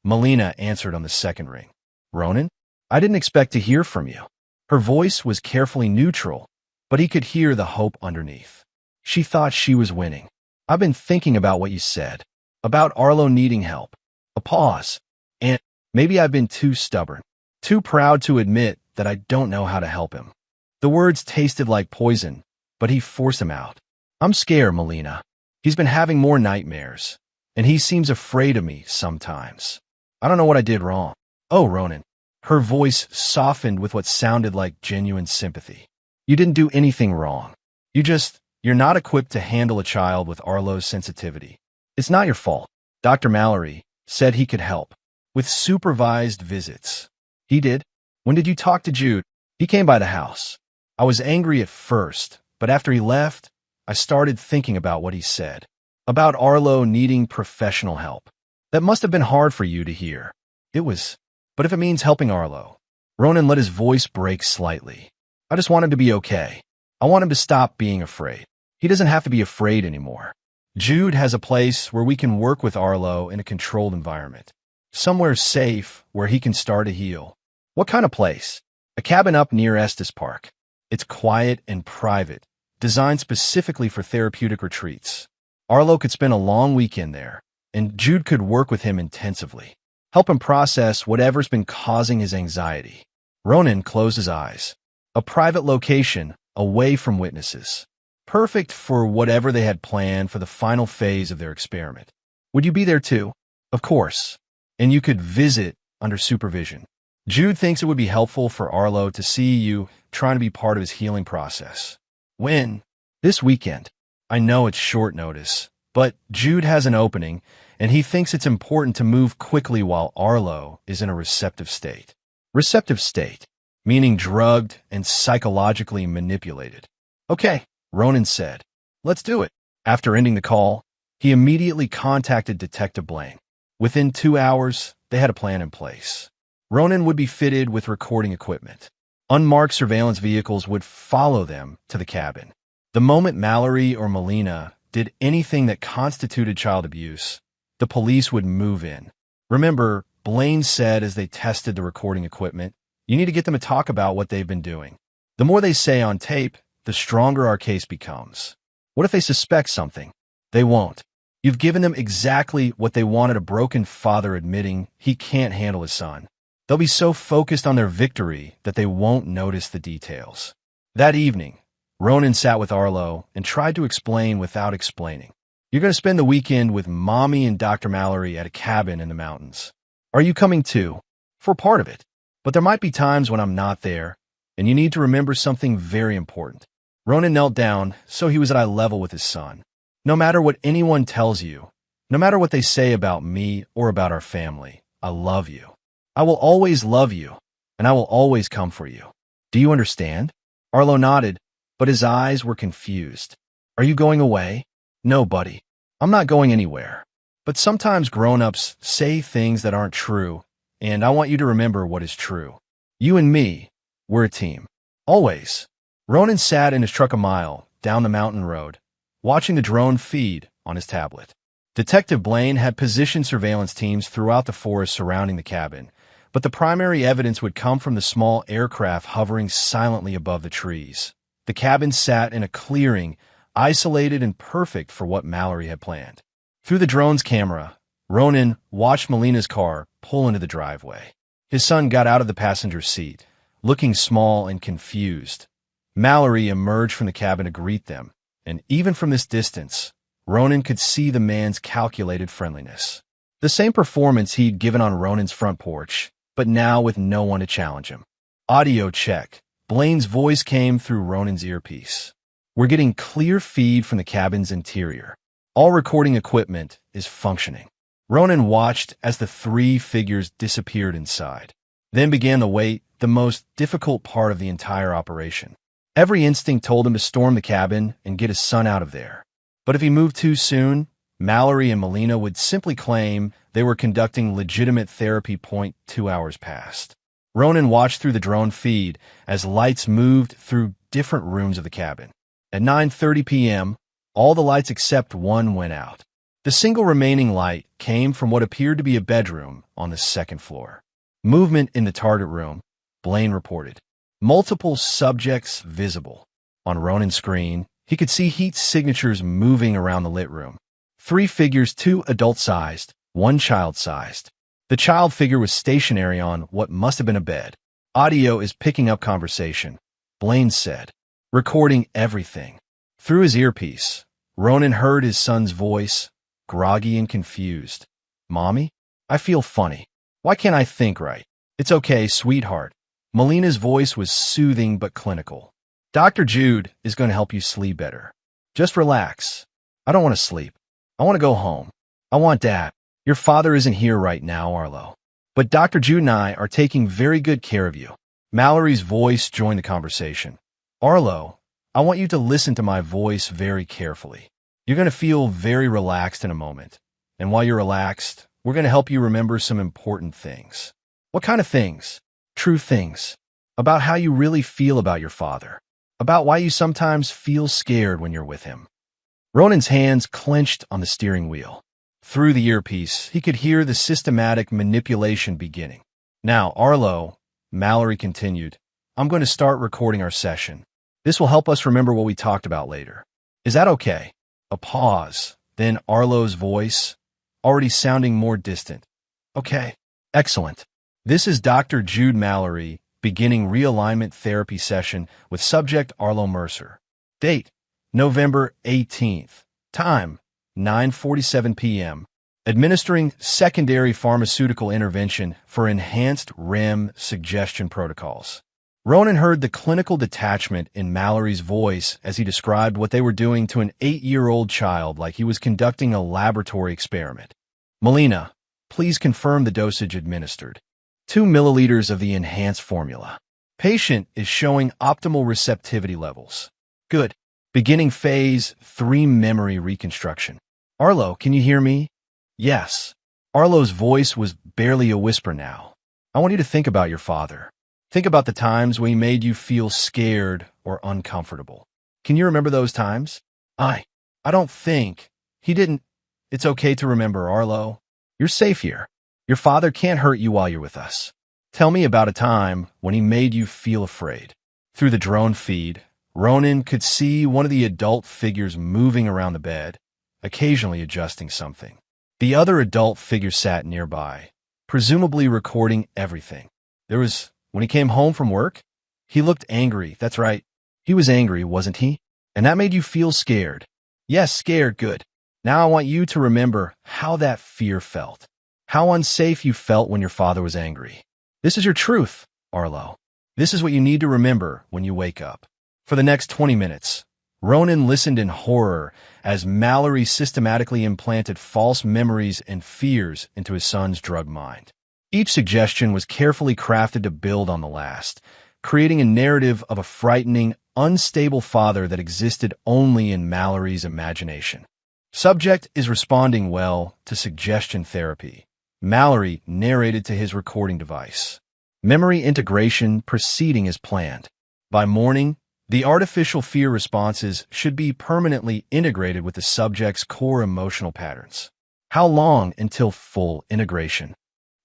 Melina answered on the second ring. "Ronan, I didn't expect to hear from you." Her voice was carefully neutral, but he could hear the hope underneath. She thought she was winning. "I've been thinking about what you said, about Arlo needing help." A pause. "And maybe I've been too stubborn, too proud to admit that I don't know how to help him." The words tasted like poison, but he forced them out. "I'm scared, Melina. He's been having more nightmares, and he seems afraid of me sometimes. I don't know what I did wrong." "Oh, Ronan, Her voice softened with what sounded like genuine sympathy. You didn't do anything wrong. You're not equipped to handle a child with Arlo's sensitivity. It's not your fault. Dr. Mallory said he could help with supervised visits. He did. When did you talk to Jude? He came by the house. I was angry at first, but after he left, I started thinking about what he said. About Arlo needing professional help. That must have been hard for you to hear. It was. But if it means helping Arlo. Ronan let his voice break slightly. I just want him to be okay. I want him to stop being afraid. He doesn't have to be afraid anymore. Jude has a place where we can work with Arlo in a controlled environment. Somewhere safe where he can start to heal. What kind of place? A cabin up near Estes Park. It's quiet and private, designed specifically for therapeutic retreats. Arlo could spend a long weekend there, and Jude could work with him intensively. Help him process whatever's been causing his anxiety. Ronan closed his eyes. A private location, away from witnesses. Perfect for whatever they had planned for the final phase of their experiment. Would you be there too? Of course. And you could visit under supervision. Jude thinks it would be helpful for Arlo to see you trying to be part of his healing process. When? This weekend. I know it's short notice, but Jude has an opening, and he thinks it's important to move quickly while Arlo is in a receptive state. Receptive state, meaning drugged and psychologically manipulated. Okay, Ronan said. Let's do it. After ending the call, he immediately contacted Detective Blaine. Within 2 hours, they had a plan in place. Ronan would be fitted with recording equipment. Unmarked surveillance vehicles would follow them to the cabin. The moment Mallory or Melina did anything that constituted child abuse, the police would move in. Remember, Blaine said as they tested the recording equipment, you need to get them to talk about what they've been doing. The more they say on tape, the stronger our case becomes. What if they suspect something? They won't. You've given them exactly what they wanted, a broken father admitting he can't handle his son. They'll be so focused on their victory that they won't notice the details. That evening, Ronan sat with Arlo and tried to explain without explaining. You're going to spend the weekend with Mommy and Dr. Mallory at a cabin in the mountains. Are you coming too? For part of it. But there might be times when I'm not there, and you need to remember something very important. Ronan knelt down so he was at eye level with his son. No matter what anyone tells you, no matter what they say about me or about our family, I love you. I will always love you, and I will always come for you. Do you understand? Arlo nodded, but his eyes were confused. Are you going away? No, buddy. I'm not going anywhere. But sometimes grown-ups say things that aren't true, and I want you to remember what is true. You and me, we're a team. Always. Ronan sat in his truck a mile down the mountain road, watching the drone feed on his tablet. Detective Blaine had positioned surveillance teams throughout the forest surrounding the cabin, but the primary evidence would come from the small aircraft hovering silently above the trees. The cabin sat in a clearing, isolated and perfect for what Mallory had planned. Through the drone's camera, Ronan watched Melina's car pull into the driveway. His son got out of the passenger seat, looking small and confused. Mallory emerged from the cabin to greet them, and even from this distance, Ronan could see the man's calculated friendliness. The same performance he'd given on Ronan's front porch, but now with no one to challenge him. Audio check. Blaine's voice came through Ronan's earpiece. We're getting clear feed from the cabin's interior. All recording equipment is functioning. Ronan watched as the three figures disappeared inside. Then began the wait, the most difficult part of the entire operation. Every instinct told him to storm the cabin and get his son out of there. But if he moved too soon, Mallory and Melina would simply claim they were conducting legitimate therapy. 2 hours passed. Ronan watched through the drone feed as lights moved through different rooms of the cabin. At 9:30 p.m., all the lights except one went out. The single remaining light came from what appeared to be a bedroom on the second floor. Movement in the target room, Blaine reported. Multiple subjects visible. On Ronan's screen, he could see heat signatures moving around the lit room. 3 figures, 2 adult-sized, 1 child-sized. The child figure was stationary on what must have been a bed. Audio is picking up conversation, Blaine said, recording everything. Through his earpiece, Ronan heard his son's voice, groggy and confused. Mommy, I feel funny. Why can't I think right? It's okay, sweetheart. Melina's voice was soothing but clinical. Dr. Jude is going to help you sleep better. Just relax. I don't want to sleep. I want to go home. I want Dad. Your father isn't here right now, Arlo. But Dr. Jude and I are taking very good care of you. Mallory's voice joined the conversation. Arlo, I want you to listen to my voice very carefully. You're going to feel very relaxed in a moment. And while you're relaxed, we're going to help you remember some important things. What kind of things? True things. About how you really feel about your father. About why you sometimes feel scared when you're with him. Ronan's hands clenched on the steering wheel. Through the earpiece, he could hear the systematic manipulation beginning. Now, Arlo, Mallory continued, I'm going to start recording our session. This will help us remember what we talked about later. Is that okay? A pause, then Arlo's voice, already sounding more distant. Okay. Excellent. This is Dr. Jude Mallory, beginning realignment therapy session with subject Arlo Mercer. Date, November 18th. Time, 9:47 p.m. Administering secondary pharmaceutical intervention for enhanced REM suggestion protocols. Ronan heard the clinical detachment in Mallory's voice as he described what they were doing to an 8-year-old child like he was conducting a laboratory experiment. Melina, please confirm the dosage administered. 2 milliliters of the enhanced formula. Patient is showing optimal receptivity levels. Good. Beginning phase 3 memory reconstruction. Arlo, can you hear me? Yes. Arlo's voice was barely a whisper now. I want you to think about your father. Think about the times when he made you feel scared or uncomfortable. Can you remember those times? I don't think. He didn't. It's okay to remember, Arlo. You're safe here. Your father can't hurt you while you're with us. Tell me about a time when he made you feel afraid. Through the drone feed, Ronan could see one of the adult figures moving around the bed, occasionally adjusting something. The other adult figure sat nearby, presumably recording everything. When he came home from work, he looked angry. That's right. He was angry, wasn't he? And that made you feel scared. Yes, scared, good. Now I want you to remember how that fear felt. How unsafe you felt when your father was angry. This is your truth, Arlo. This is what you need to remember when you wake up. For the next 20 minutes, Ronan listened in horror as Mallory systematically implanted false memories and fears into his son's drugged mind. Each suggestion was carefully crafted to build on the last, creating a narrative of a frightening, unstable father that existed only in Mallory's imagination. Subject is responding well to suggestion therapy. Mallory narrated to his recording device. Memory integration proceeding as planned. By morning, the artificial fear responses should be permanently integrated with the subject's core emotional patterns. How long until full integration?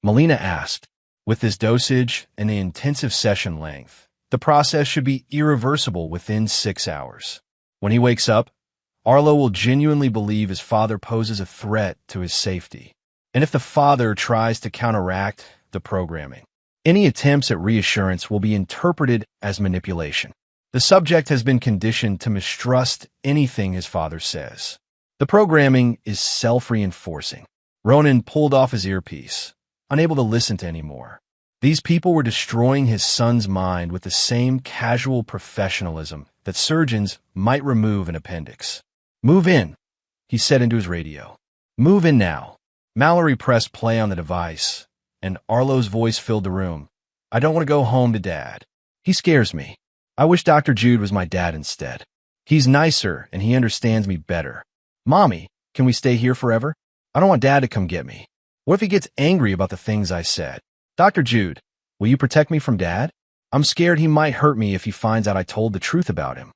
Melina asked. With this dosage and the intensive session length, the process should be irreversible within 6 hours. When he wakes up, Arlo will genuinely believe his father poses a threat to his safety. And if the father tries to counteract the programming, any attempts at reassurance will be interpreted as manipulation. The subject has been conditioned to mistrust anything his father says. The programming is self-reinforcing. Ronan pulled off his earpiece, unable to listen to any more. These people were destroying his son's mind with the same casual professionalism that surgeons might remove an appendix. Move in, he said into his radio. Move in now. Mallory pressed play on the device, and Arlo's voice filled the room. I don't want to go home to Dad. He scares me. I wish Dr. Jude was my dad instead. He's nicer, and he understands me better. Mommy, can we stay here forever? I don't want Dad to come get me. What if he gets angry about the things I said? Dr. Jude, will you protect me from Dad? I'm scared he might hurt me if he finds out I told the truth about him.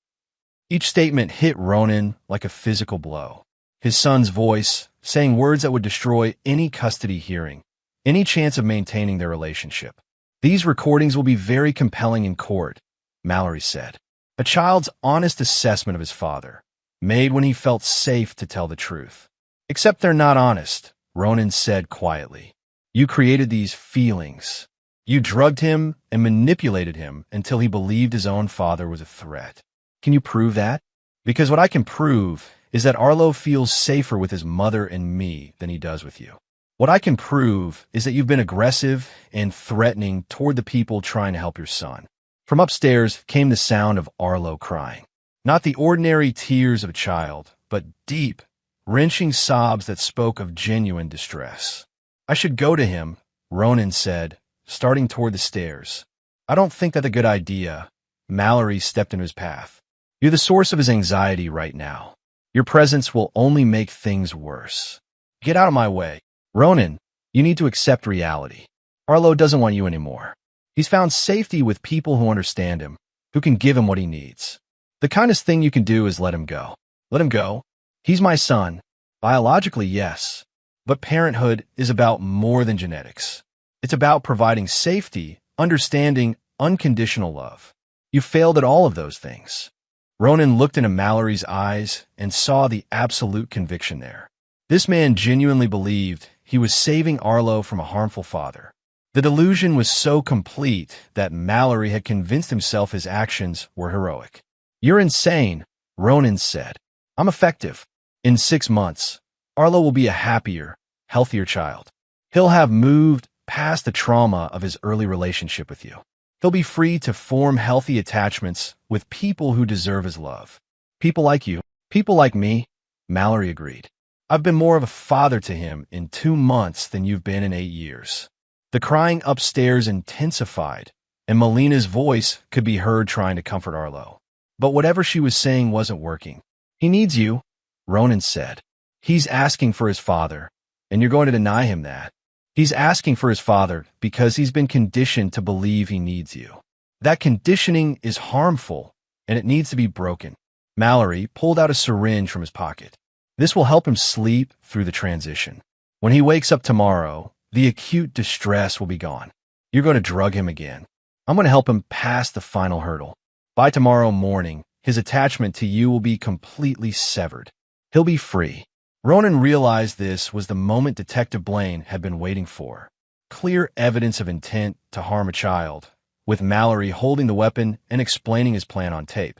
Each statement hit Ronan like a physical blow. His son's voice, saying words that would destroy any custody hearing, any chance of maintaining their relationship. These recordings will be very compelling in court, Mallory said. A child's honest assessment of his father, made when he felt safe to tell the truth. Except they're not honest, Ronan said quietly. You created these feelings. You drugged him and manipulated him until he believed his own father was a threat. Can you prove that? Because what I can prove is that Arlo feels safer with his mother and me than he does with you. What I can prove is that you've been aggressive and threatening toward the people trying to help your son. From upstairs came the sound of Arlo crying. Not the ordinary tears of a child, but deep, wrenching sobs that spoke of genuine distress. I should go to him, Ronan said, starting toward the stairs. I don't think that's a good idea. Mallory stepped into his path. You're the source of his anxiety right now. Your presence will only make things worse. Get out of my way. Ronan, you need to accept reality. Arlo doesn't want you anymore. He's found safety with people who understand him, who can give him what he needs. The kindest thing you can do is let him go. Let him go. He's my son. Biologically, yes. But parenthood is about more than genetics. It's about providing safety, understanding, unconditional love. You failed at all of those things. Ronan looked into Mallory's eyes and saw the absolute conviction there. This man genuinely believed he was saving Arlo from a harmful father. The delusion was so complete that Mallory had convinced himself his actions were heroic. You're insane, Ronan said. I'm effective. In 6 months, Arlo will be a happier, healthier child. He'll have moved past the trauma of his early relationship with you. He'll be free to form healthy attachments with people who deserve his love. People like you, people like me, Mallory agreed. I've been more of a father to him in 2 months than you've been in 8 years. The crying upstairs intensified, and Melina's voice could be heard trying to comfort Arlo. But whatever she was saying wasn't working. He needs you, Ronan said. He's asking for his father, and you're going to deny him that. He's asking for his father because he's been conditioned to believe he needs you. That conditioning is harmful, and it needs to be broken. Mallory pulled out a syringe from his pocket. This will help him sleep through the transition. When he wakes up tomorrow, the acute distress will be gone. You're going to drug him again. I'm going to help him pass the final hurdle. By tomorrow morning, his attachment to you will be completely severed. He'll be free. Ronan realized this was the moment Detective Blaine had been waiting for. Clear evidence of intent to harm a child, with Mallory holding the weapon and explaining his plan on tape.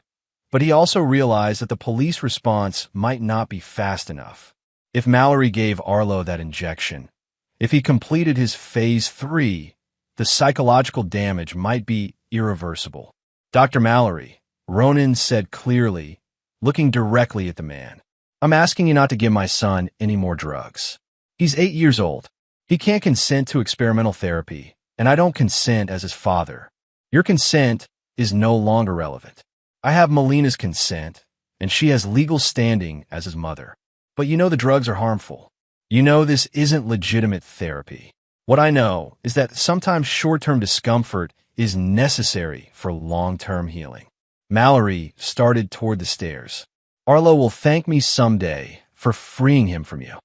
But he also realized that the police response might not be fast enough. If Mallory gave Arlo that injection, if he completed his Phase 3, the psychological damage might be irreversible. Dr. Mallory, Ronan said clearly, looking directly at the man. I'm asking you not to give my son any more drugs. He's 8 years old. He can't consent to experimental therapy, and I don't consent as his father. Your consent is no longer relevant. I have Melina's consent, and she has legal standing as his mother. But you know the drugs are harmful. You know this isn't legitimate therapy. What I know is that sometimes short-term discomfort is necessary for long-term healing. Mallory started toward the stairs. Arlo will thank me someday for freeing him from you.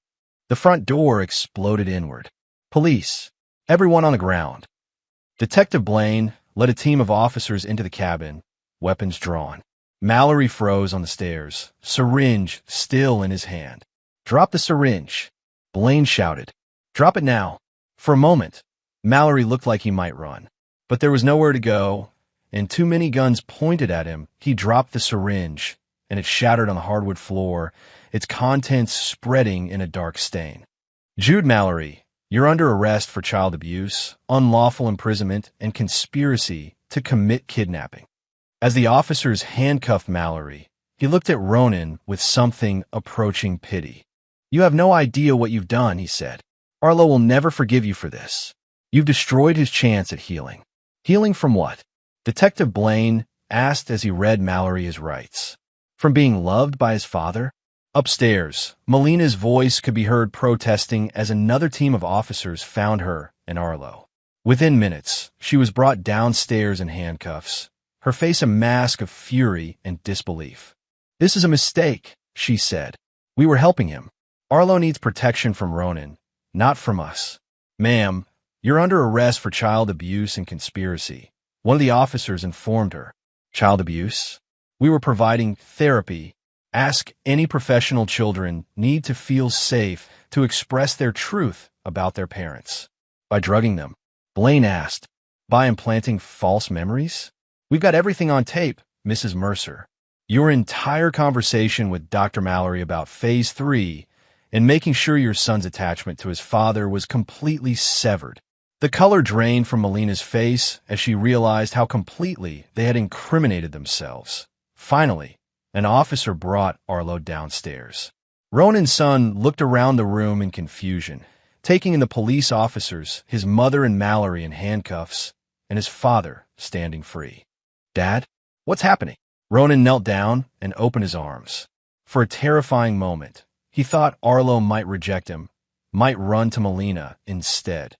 The front door exploded inward. Police, everyone on the ground. Detective Blaine led a team of officers into the cabin, weapons drawn. Mallory froze on the stairs, syringe still in his hand. Drop the syringe, Blaine shouted. Drop it now. For a moment, Mallory looked like he might run. But there was nowhere to go, and too many guns pointed at him. He dropped the syringe, and it shattered on the hardwood floor, its contents spreading in a dark stain. Jude Mallory, you're under arrest for child abuse, unlawful imprisonment, and conspiracy to commit kidnapping. As the officers handcuffed Mallory, he looked at Ronan with something approaching pity. You have no idea what you've done, he said. Arlo will never forgive you for this. You've destroyed his chance at healing. Healing from what? Detective Blaine asked as he read Mallory his rights. From being loved by his father? Upstairs, Melina's voice could be heard protesting as another team of officers found her and Arlo. Within minutes, she was brought downstairs in handcuffs, her face a mask of fury and disbelief. This is a mistake, she said. We were helping him. Arlo needs protection from Ronan, not from us. Ma'am, you're under arrest for child abuse and conspiracy. One of the officers informed her. Child abuse? We were providing therapy. Ask any professional. Children need to feel safe to express their truth about their parents. By drugging them, Blaine asked. By implanting false memories? We've got everything on tape, Mrs. Mercer. Your entire conversation with Dr. Mallory about Phase 3 and making sure your son's attachment to his father was completely severed. The color drained from Melina's face as she realized how completely they had incriminated themselves. Finally, an officer brought Arlo downstairs. Ronan's son looked around the room in confusion, taking in the police officers, his mother and Mallory in handcuffs, and his father standing free. "Dad, what's happening?" Ronan knelt down and opened his arms. For a terrifying moment, he thought Arlo might reject him, might run to Melina instead.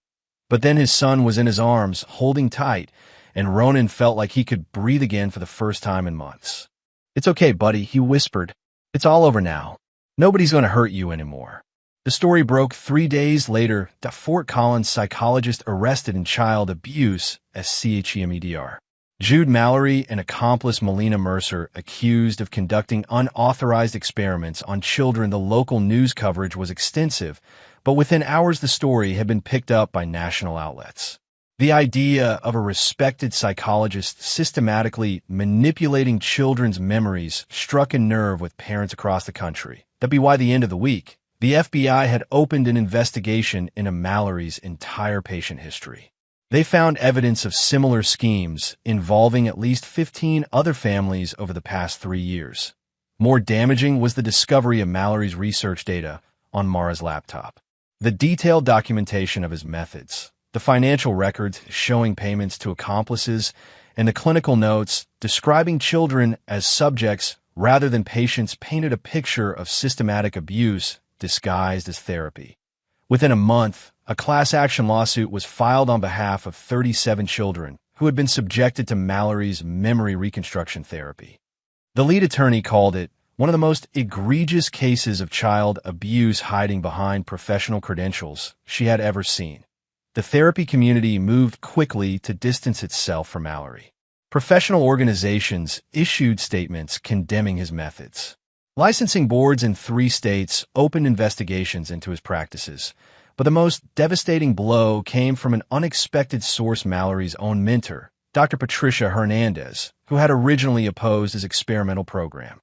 But then his son was in his arms, holding tight, and Ronan felt like he could breathe again for the first time in months. "It's okay, buddy," he whispered. "It's all over now. Nobody's going to hurt you anymore." The story broke 3 days later that Fort Collins psychologist arrested in child abuse as CHEMEDR. Jude Mallory, an accomplice Melina Mercer, accused of conducting unauthorized experiments on children. The local news coverage was extensive, but within hours the story had been picked up by national outlets. The idea of a respected psychologist systematically manipulating children's memories struck a nerve with parents across the country. That'd be why the end of the week, the FBI had opened an investigation into Mallory's entire patient history. They found evidence of similar schemes involving at least 15 other families over the past 3 years. More damaging was the discovery of Mallory's research data on Mara's laptop. The detailed documentation of his methods, the financial records showing payments to accomplices, and the clinical notes describing children as subjects rather than patients painted a picture of systematic abuse disguised as therapy. Within a month, a class action lawsuit was filed on behalf of 37 children who had been subjected to Mallory's memory reconstruction therapy. The lead attorney called it one of the most egregious cases of child abuse hiding behind professional credentials she had ever seen. The therapy community moved quickly to distance itself from Mallory. Professional organizations issued statements condemning his methods. Licensing boards in 3 states opened investigations into his practices, but the most devastating blow came from an unexpected source: Mallory's own mentor, Dr. Patricia Hernandez, who had originally opposed his experimental program.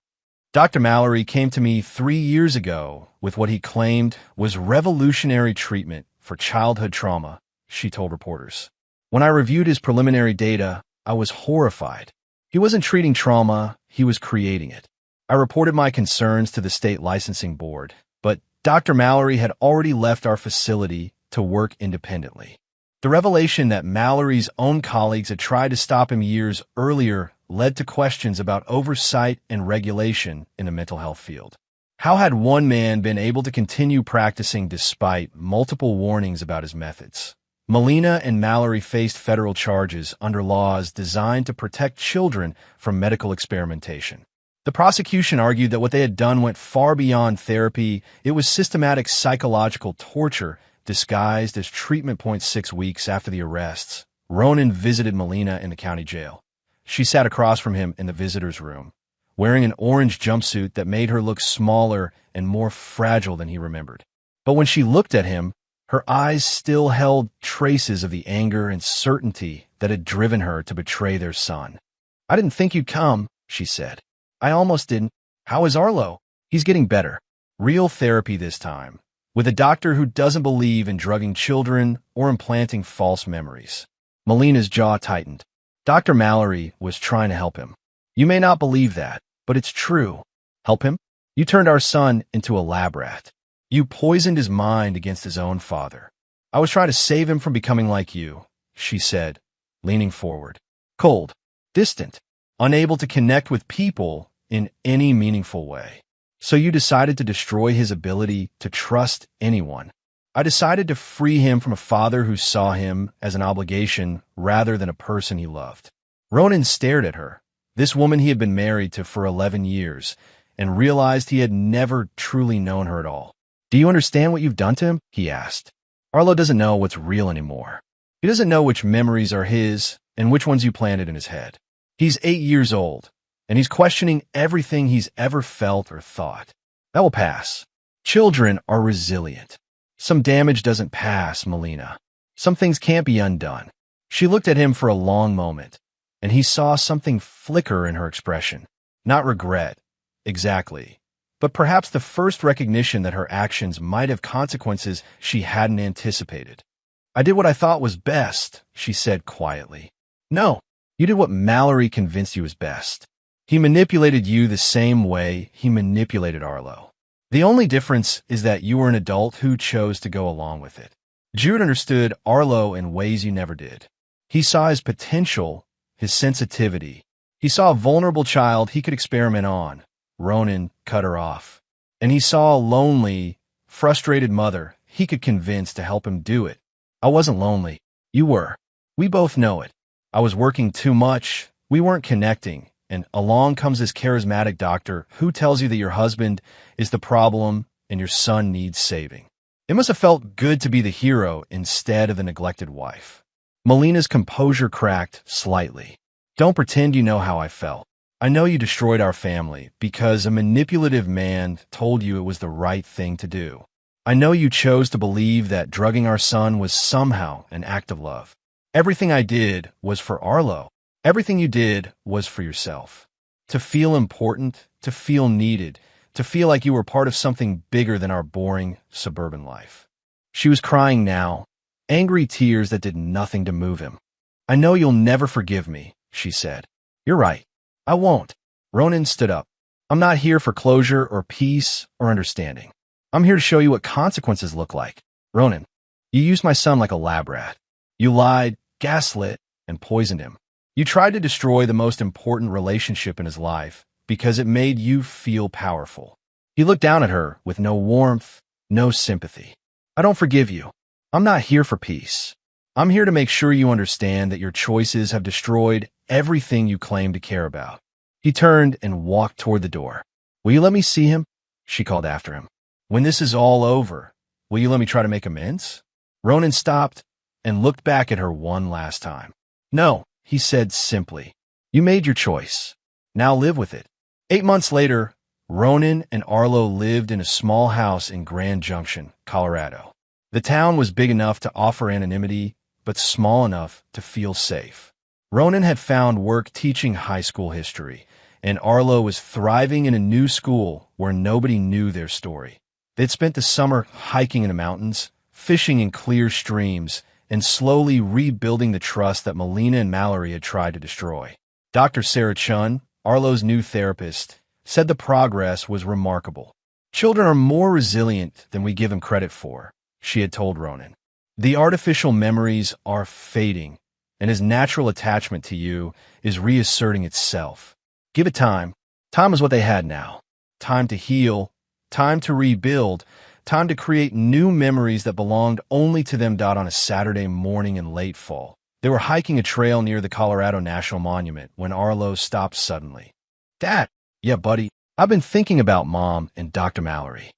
Dr. Mallory came to me 3 years ago with what he claimed was revolutionary treatment for childhood trauma, she told reporters. When I reviewed his preliminary data, I was horrified. He wasn't treating trauma, he was creating it. I reported my concerns to the state licensing board, but Dr. Mallory had already left our facility to work independently. The revelation that Mallory's own colleagues had tried to stop him years earlier led to questions about oversight and regulation in the mental health field. How had one man been able to continue practicing despite multiple warnings about his methods? Melina and Mallory faced federal charges under laws designed to protect children from medical experimentation. The prosecution argued that what they had done went far beyond therapy. It was systematic psychological torture disguised as treatment. 6 weeks after the arrests, Ronan visited Melina in the county jail. She sat across from him in the visitor's room, wearing an orange jumpsuit that made her look smaller and more fragile than he remembered. But when she looked at him, her eyes still held traces of the anger and certainty that had driven her to betray their son. "I didn't think you'd come," she said. "I almost didn't. How is Arlo?" "He's getting better. Real therapy this time, with a doctor who doesn't believe in drugging children or implanting false memories." Melina's jaw tightened. Dr. Mallory was trying to help him. "You may not believe that, but it's true." "Help him? You turned our son into a lab rat. You poisoned his mind against his own father." "I was trying to save him from becoming like you," she said, leaning forward. Cold, distant, unable to connect with people in any meaningful way. "So you decided to destroy his ability to trust anyone." "I decided to free him from a father who saw him as an obligation rather than a person he loved." Ronan stared at her, this woman he had been married to for 11 years, and realized he had never truly known her at all. "Do you understand what you've done to him?" he asked. "Arlo doesn't know what's real anymore. He doesn't know which memories are his and which ones you planted in his head. He's 8 years old, and he's questioning everything he's ever felt or thought. That will pass. Children are resilient. Some damage doesn't pass, Melina. Some things can't be undone." She looked at him for a long moment, and he saw something flicker in her expression. Not regret, exactly, but perhaps the first recognition that her actions might have consequences she hadn't anticipated. "I did what I thought was best," she said quietly. "No, you did what Mallory convinced you was best. He manipulated you the same way he manipulated Arlo. The only difference is that you were an adult who chose to go along with it. Jude understood Arlo in ways you never did. He saw his potential, his sensitivity. He saw a vulnerable child he could experiment on." Ronan cut her off. "And he saw a lonely, frustrated mother he could convince to help him do it. I wasn't lonely. You were. We both know it. I was working too much. We weren't connecting. And along comes this charismatic doctor who tells you that your husband is the problem and your son needs saving. It must have felt good to be the hero instead of the neglected wife." Melina's composure cracked slightly. "Don't pretend you know how I felt. I know you destroyed our family because a manipulative man told you it was the right thing to do. I know you chose to believe that drugging our son was somehow an act of love. Everything I did was for Arlo. Everything you did was for yourself. To feel important, to feel needed, to feel like you were part of something bigger than our boring suburban life." She was crying now, angry tears that did nothing to move him. "I know you'll never forgive me," she said. "You're right. I won't." Ronan stood up. "I'm not here for closure or peace or understanding. I'm here to show you what consequences look like. Ronan, you used my son like a lab rat. You lied, gaslit, and poisoned him. You tried to destroy the most important relationship in his life because it made you feel powerful." He looked down at her with no warmth, no sympathy. "I don't forgive you. I'm not here for peace. I'm here to make sure you understand that your choices have destroyed everything you claim to care about." He turned and walked toward the door. "Will you let me see him?" she called after him. "When this is all over, will you let me try to make amends?" Ronan stopped and looked back at her one last time. "No," he said simply. "You made your choice. Now live with it." 8 months later, Ronan and Arlo lived in a small house in Grand Junction, Colorado. The town was big enough to offer anonymity, but small enough to feel safe. Ronan had found work teaching high school history, and Arlo was thriving in a new school where nobody knew their story. They'd spent the summer hiking in the mountains, fishing in clear streams, and slowly rebuilding the trust that Melina and Mallory had tried to destroy. Dr. Sarah Chun, Arlo's new therapist, said the progress was remarkable. "Children are more resilient than we give them credit for," she had told Ronan. "The artificial memories are fading, and his natural attachment to you is reasserting itself. Give it time." Time was what they had now. Time to heal, time to rebuild, time to create new memories that belonged only to them. On a Saturday morning in late fall, they were hiking a trail near the Colorado National Monument when Arlo stopped suddenly. "Dad." "Yeah, buddy. I've been thinking about Mom and Dr. Mallory."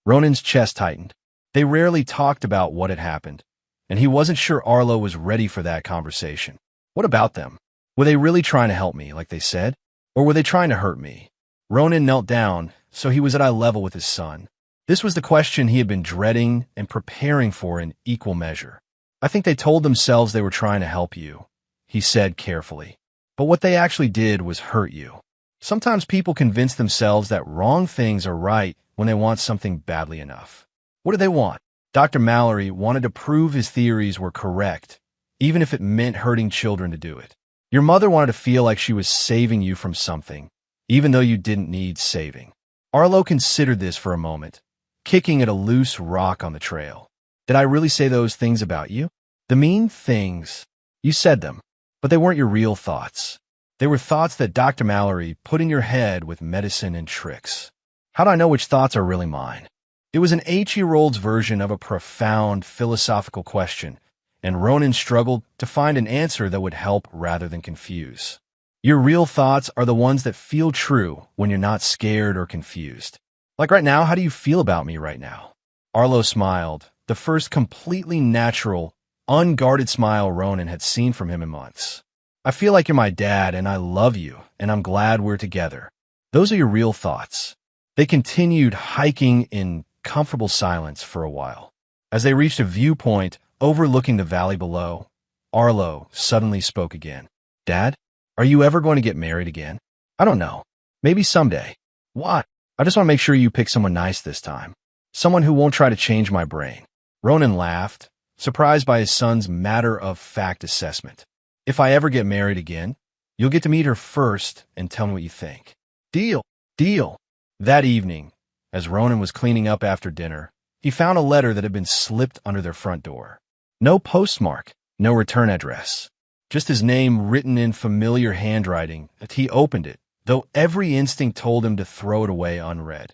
Ronan's chest tightened. They rarely talked about what had happened, and he wasn't sure Arlo was ready for that conversation. "What about them? Were they really trying to help me, like they said? Or were they trying to hurt me?" Ronan knelt down, so he was at eye level with his son. This was the question he had been dreading and preparing for in equal measure. "I think they told themselves they were trying to help you," he said carefully. "But what they actually did was hurt you. Sometimes people convince themselves that wrong things are right when they want something badly enough. What did they want? Dr. Mallory wanted to prove his theories were correct, even if it meant hurting children to do it. Your mother wanted to feel like she was saving you from something, even though you didn't need saving." Arlo considered this for a moment, kicking at a loose rock on the trail. "Did I really say those things about you? The mean things? You said them, but they weren't your real thoughts. They were thoughts that Dr. Mallory put in your head with medicine and tricks. How do I know which thoughts are really mine?" It was an 8-year-old's version of a profound philosophical question, and Ronan struggled to find an answer that would help rather than confuse. "Your real thoughts are the ones that feel true when you're not scared or confused. Like right now, how do you feel about me right now?" Arlo smiled, the first completely natural, unguarded smile Ronan had seen from him in months. "I feel like you're my dad, and I love you, and I'm glad we're together. Those are your real thoughts." They continued hiking in comfortable silence for a while. As they reached a viewpoint overlooking the valley below, Arlo suddenly spoke again. "Dad, are you ever going to get married again?" "I don't know. Maybe someday." "Why?" I just want to make sure you pick someone nice this time. Someone who won't try to change my brain. Ronan laughed, surprised by his son's matter-of-fact assessment. If I ever get married again, you'll get to meet her first and tell me what you think. Deal. Deal. That evening, as Ronan was cleaning up after dinner, he found a letter that had been slipped under their front door. No postmark, no return address. Just his name written in familiar handwriting. He opened it, though every instinct told him to throw it away unread.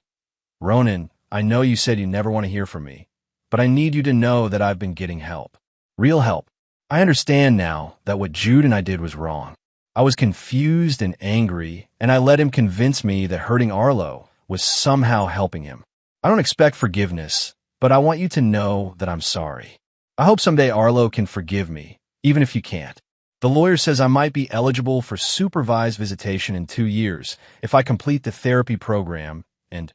Ronan, I know you said you never want to hear from me, but I need you to know that I've been getting help. Real help. I understand now that what Jude and I did was wrong. I was confused and angry, and I let him convince me that hurting Arlo was somehow helping him. I don't expect forgiveness, but I want you to know that I'm sorry. I hope someday Arlo can forgive me, even if you can't. The lawyer says I might be eligible for supervised visitation in 2 years if I complete the therapy program, and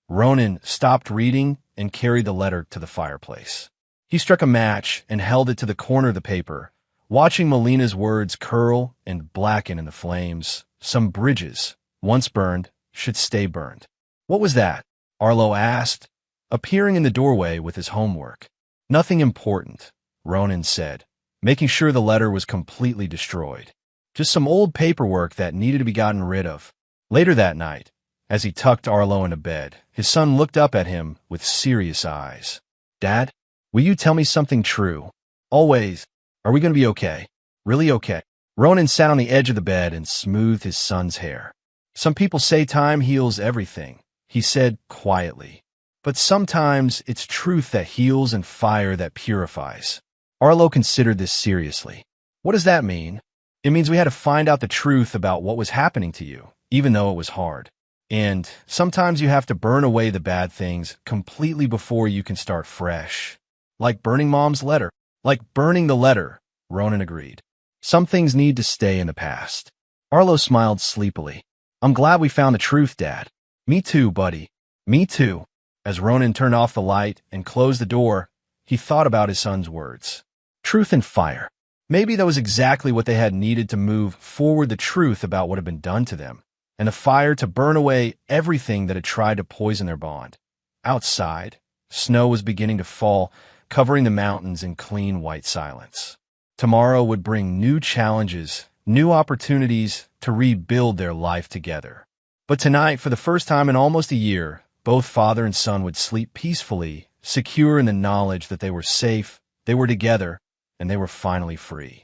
Ronan stopped reading and carried the letter to the fireplace. He struck a match and held it to the corner of the paper, watching Melina's words curl and blacken in the flames. Some bridges, once burned, should stay burned. What was that? Arlo asked, appearing in the doorway with his homework. Nothing important, Ronan said, making sure the letter was completely destroyed. Just some old paperwork that needed to be gotten rid of. Later that night, as he tucked Arlo into bed, his son looked up at him with serious eyes. Dad, will you tell me something true? Always. Are we going to be okay? Really okay? Ronan sat on the edge of the bed and smoothed his son's hair. Some people say time heals everything, he said quietly. But sometimes it's truth that heals and fire that purifies. Arlo considered this seriously. What does that mean? It means we had to find out the truth about what was happening to you, even though it was hard. And sometimes you have to burn away the bad things completely before you can start fresh. Like burning Mom's letter. Like burning the letter, Ronan agreed. Some things need to stay in the past. Arlo smiled sleepily. I'm glad we found the truth, Dad. Me too, buddy. Me too. As Ronan turned off the light and closed the door, he thought about his son's words. Truth and fire. Maybe that was exactly what they had needed to move forward the truth about what had been done to them, and the fire to burn away everything that had tried to poison their bond. Outside, snow was beginning to fall, covering the mountains in clean white silence. Tomorrow would bring new challenges, new opportunities to rebuild their life together. But tonight, for the first time in almost a year, both father and son would sleep peacefully, secure in the knowledge that they were safe, they were together, and they were finally free.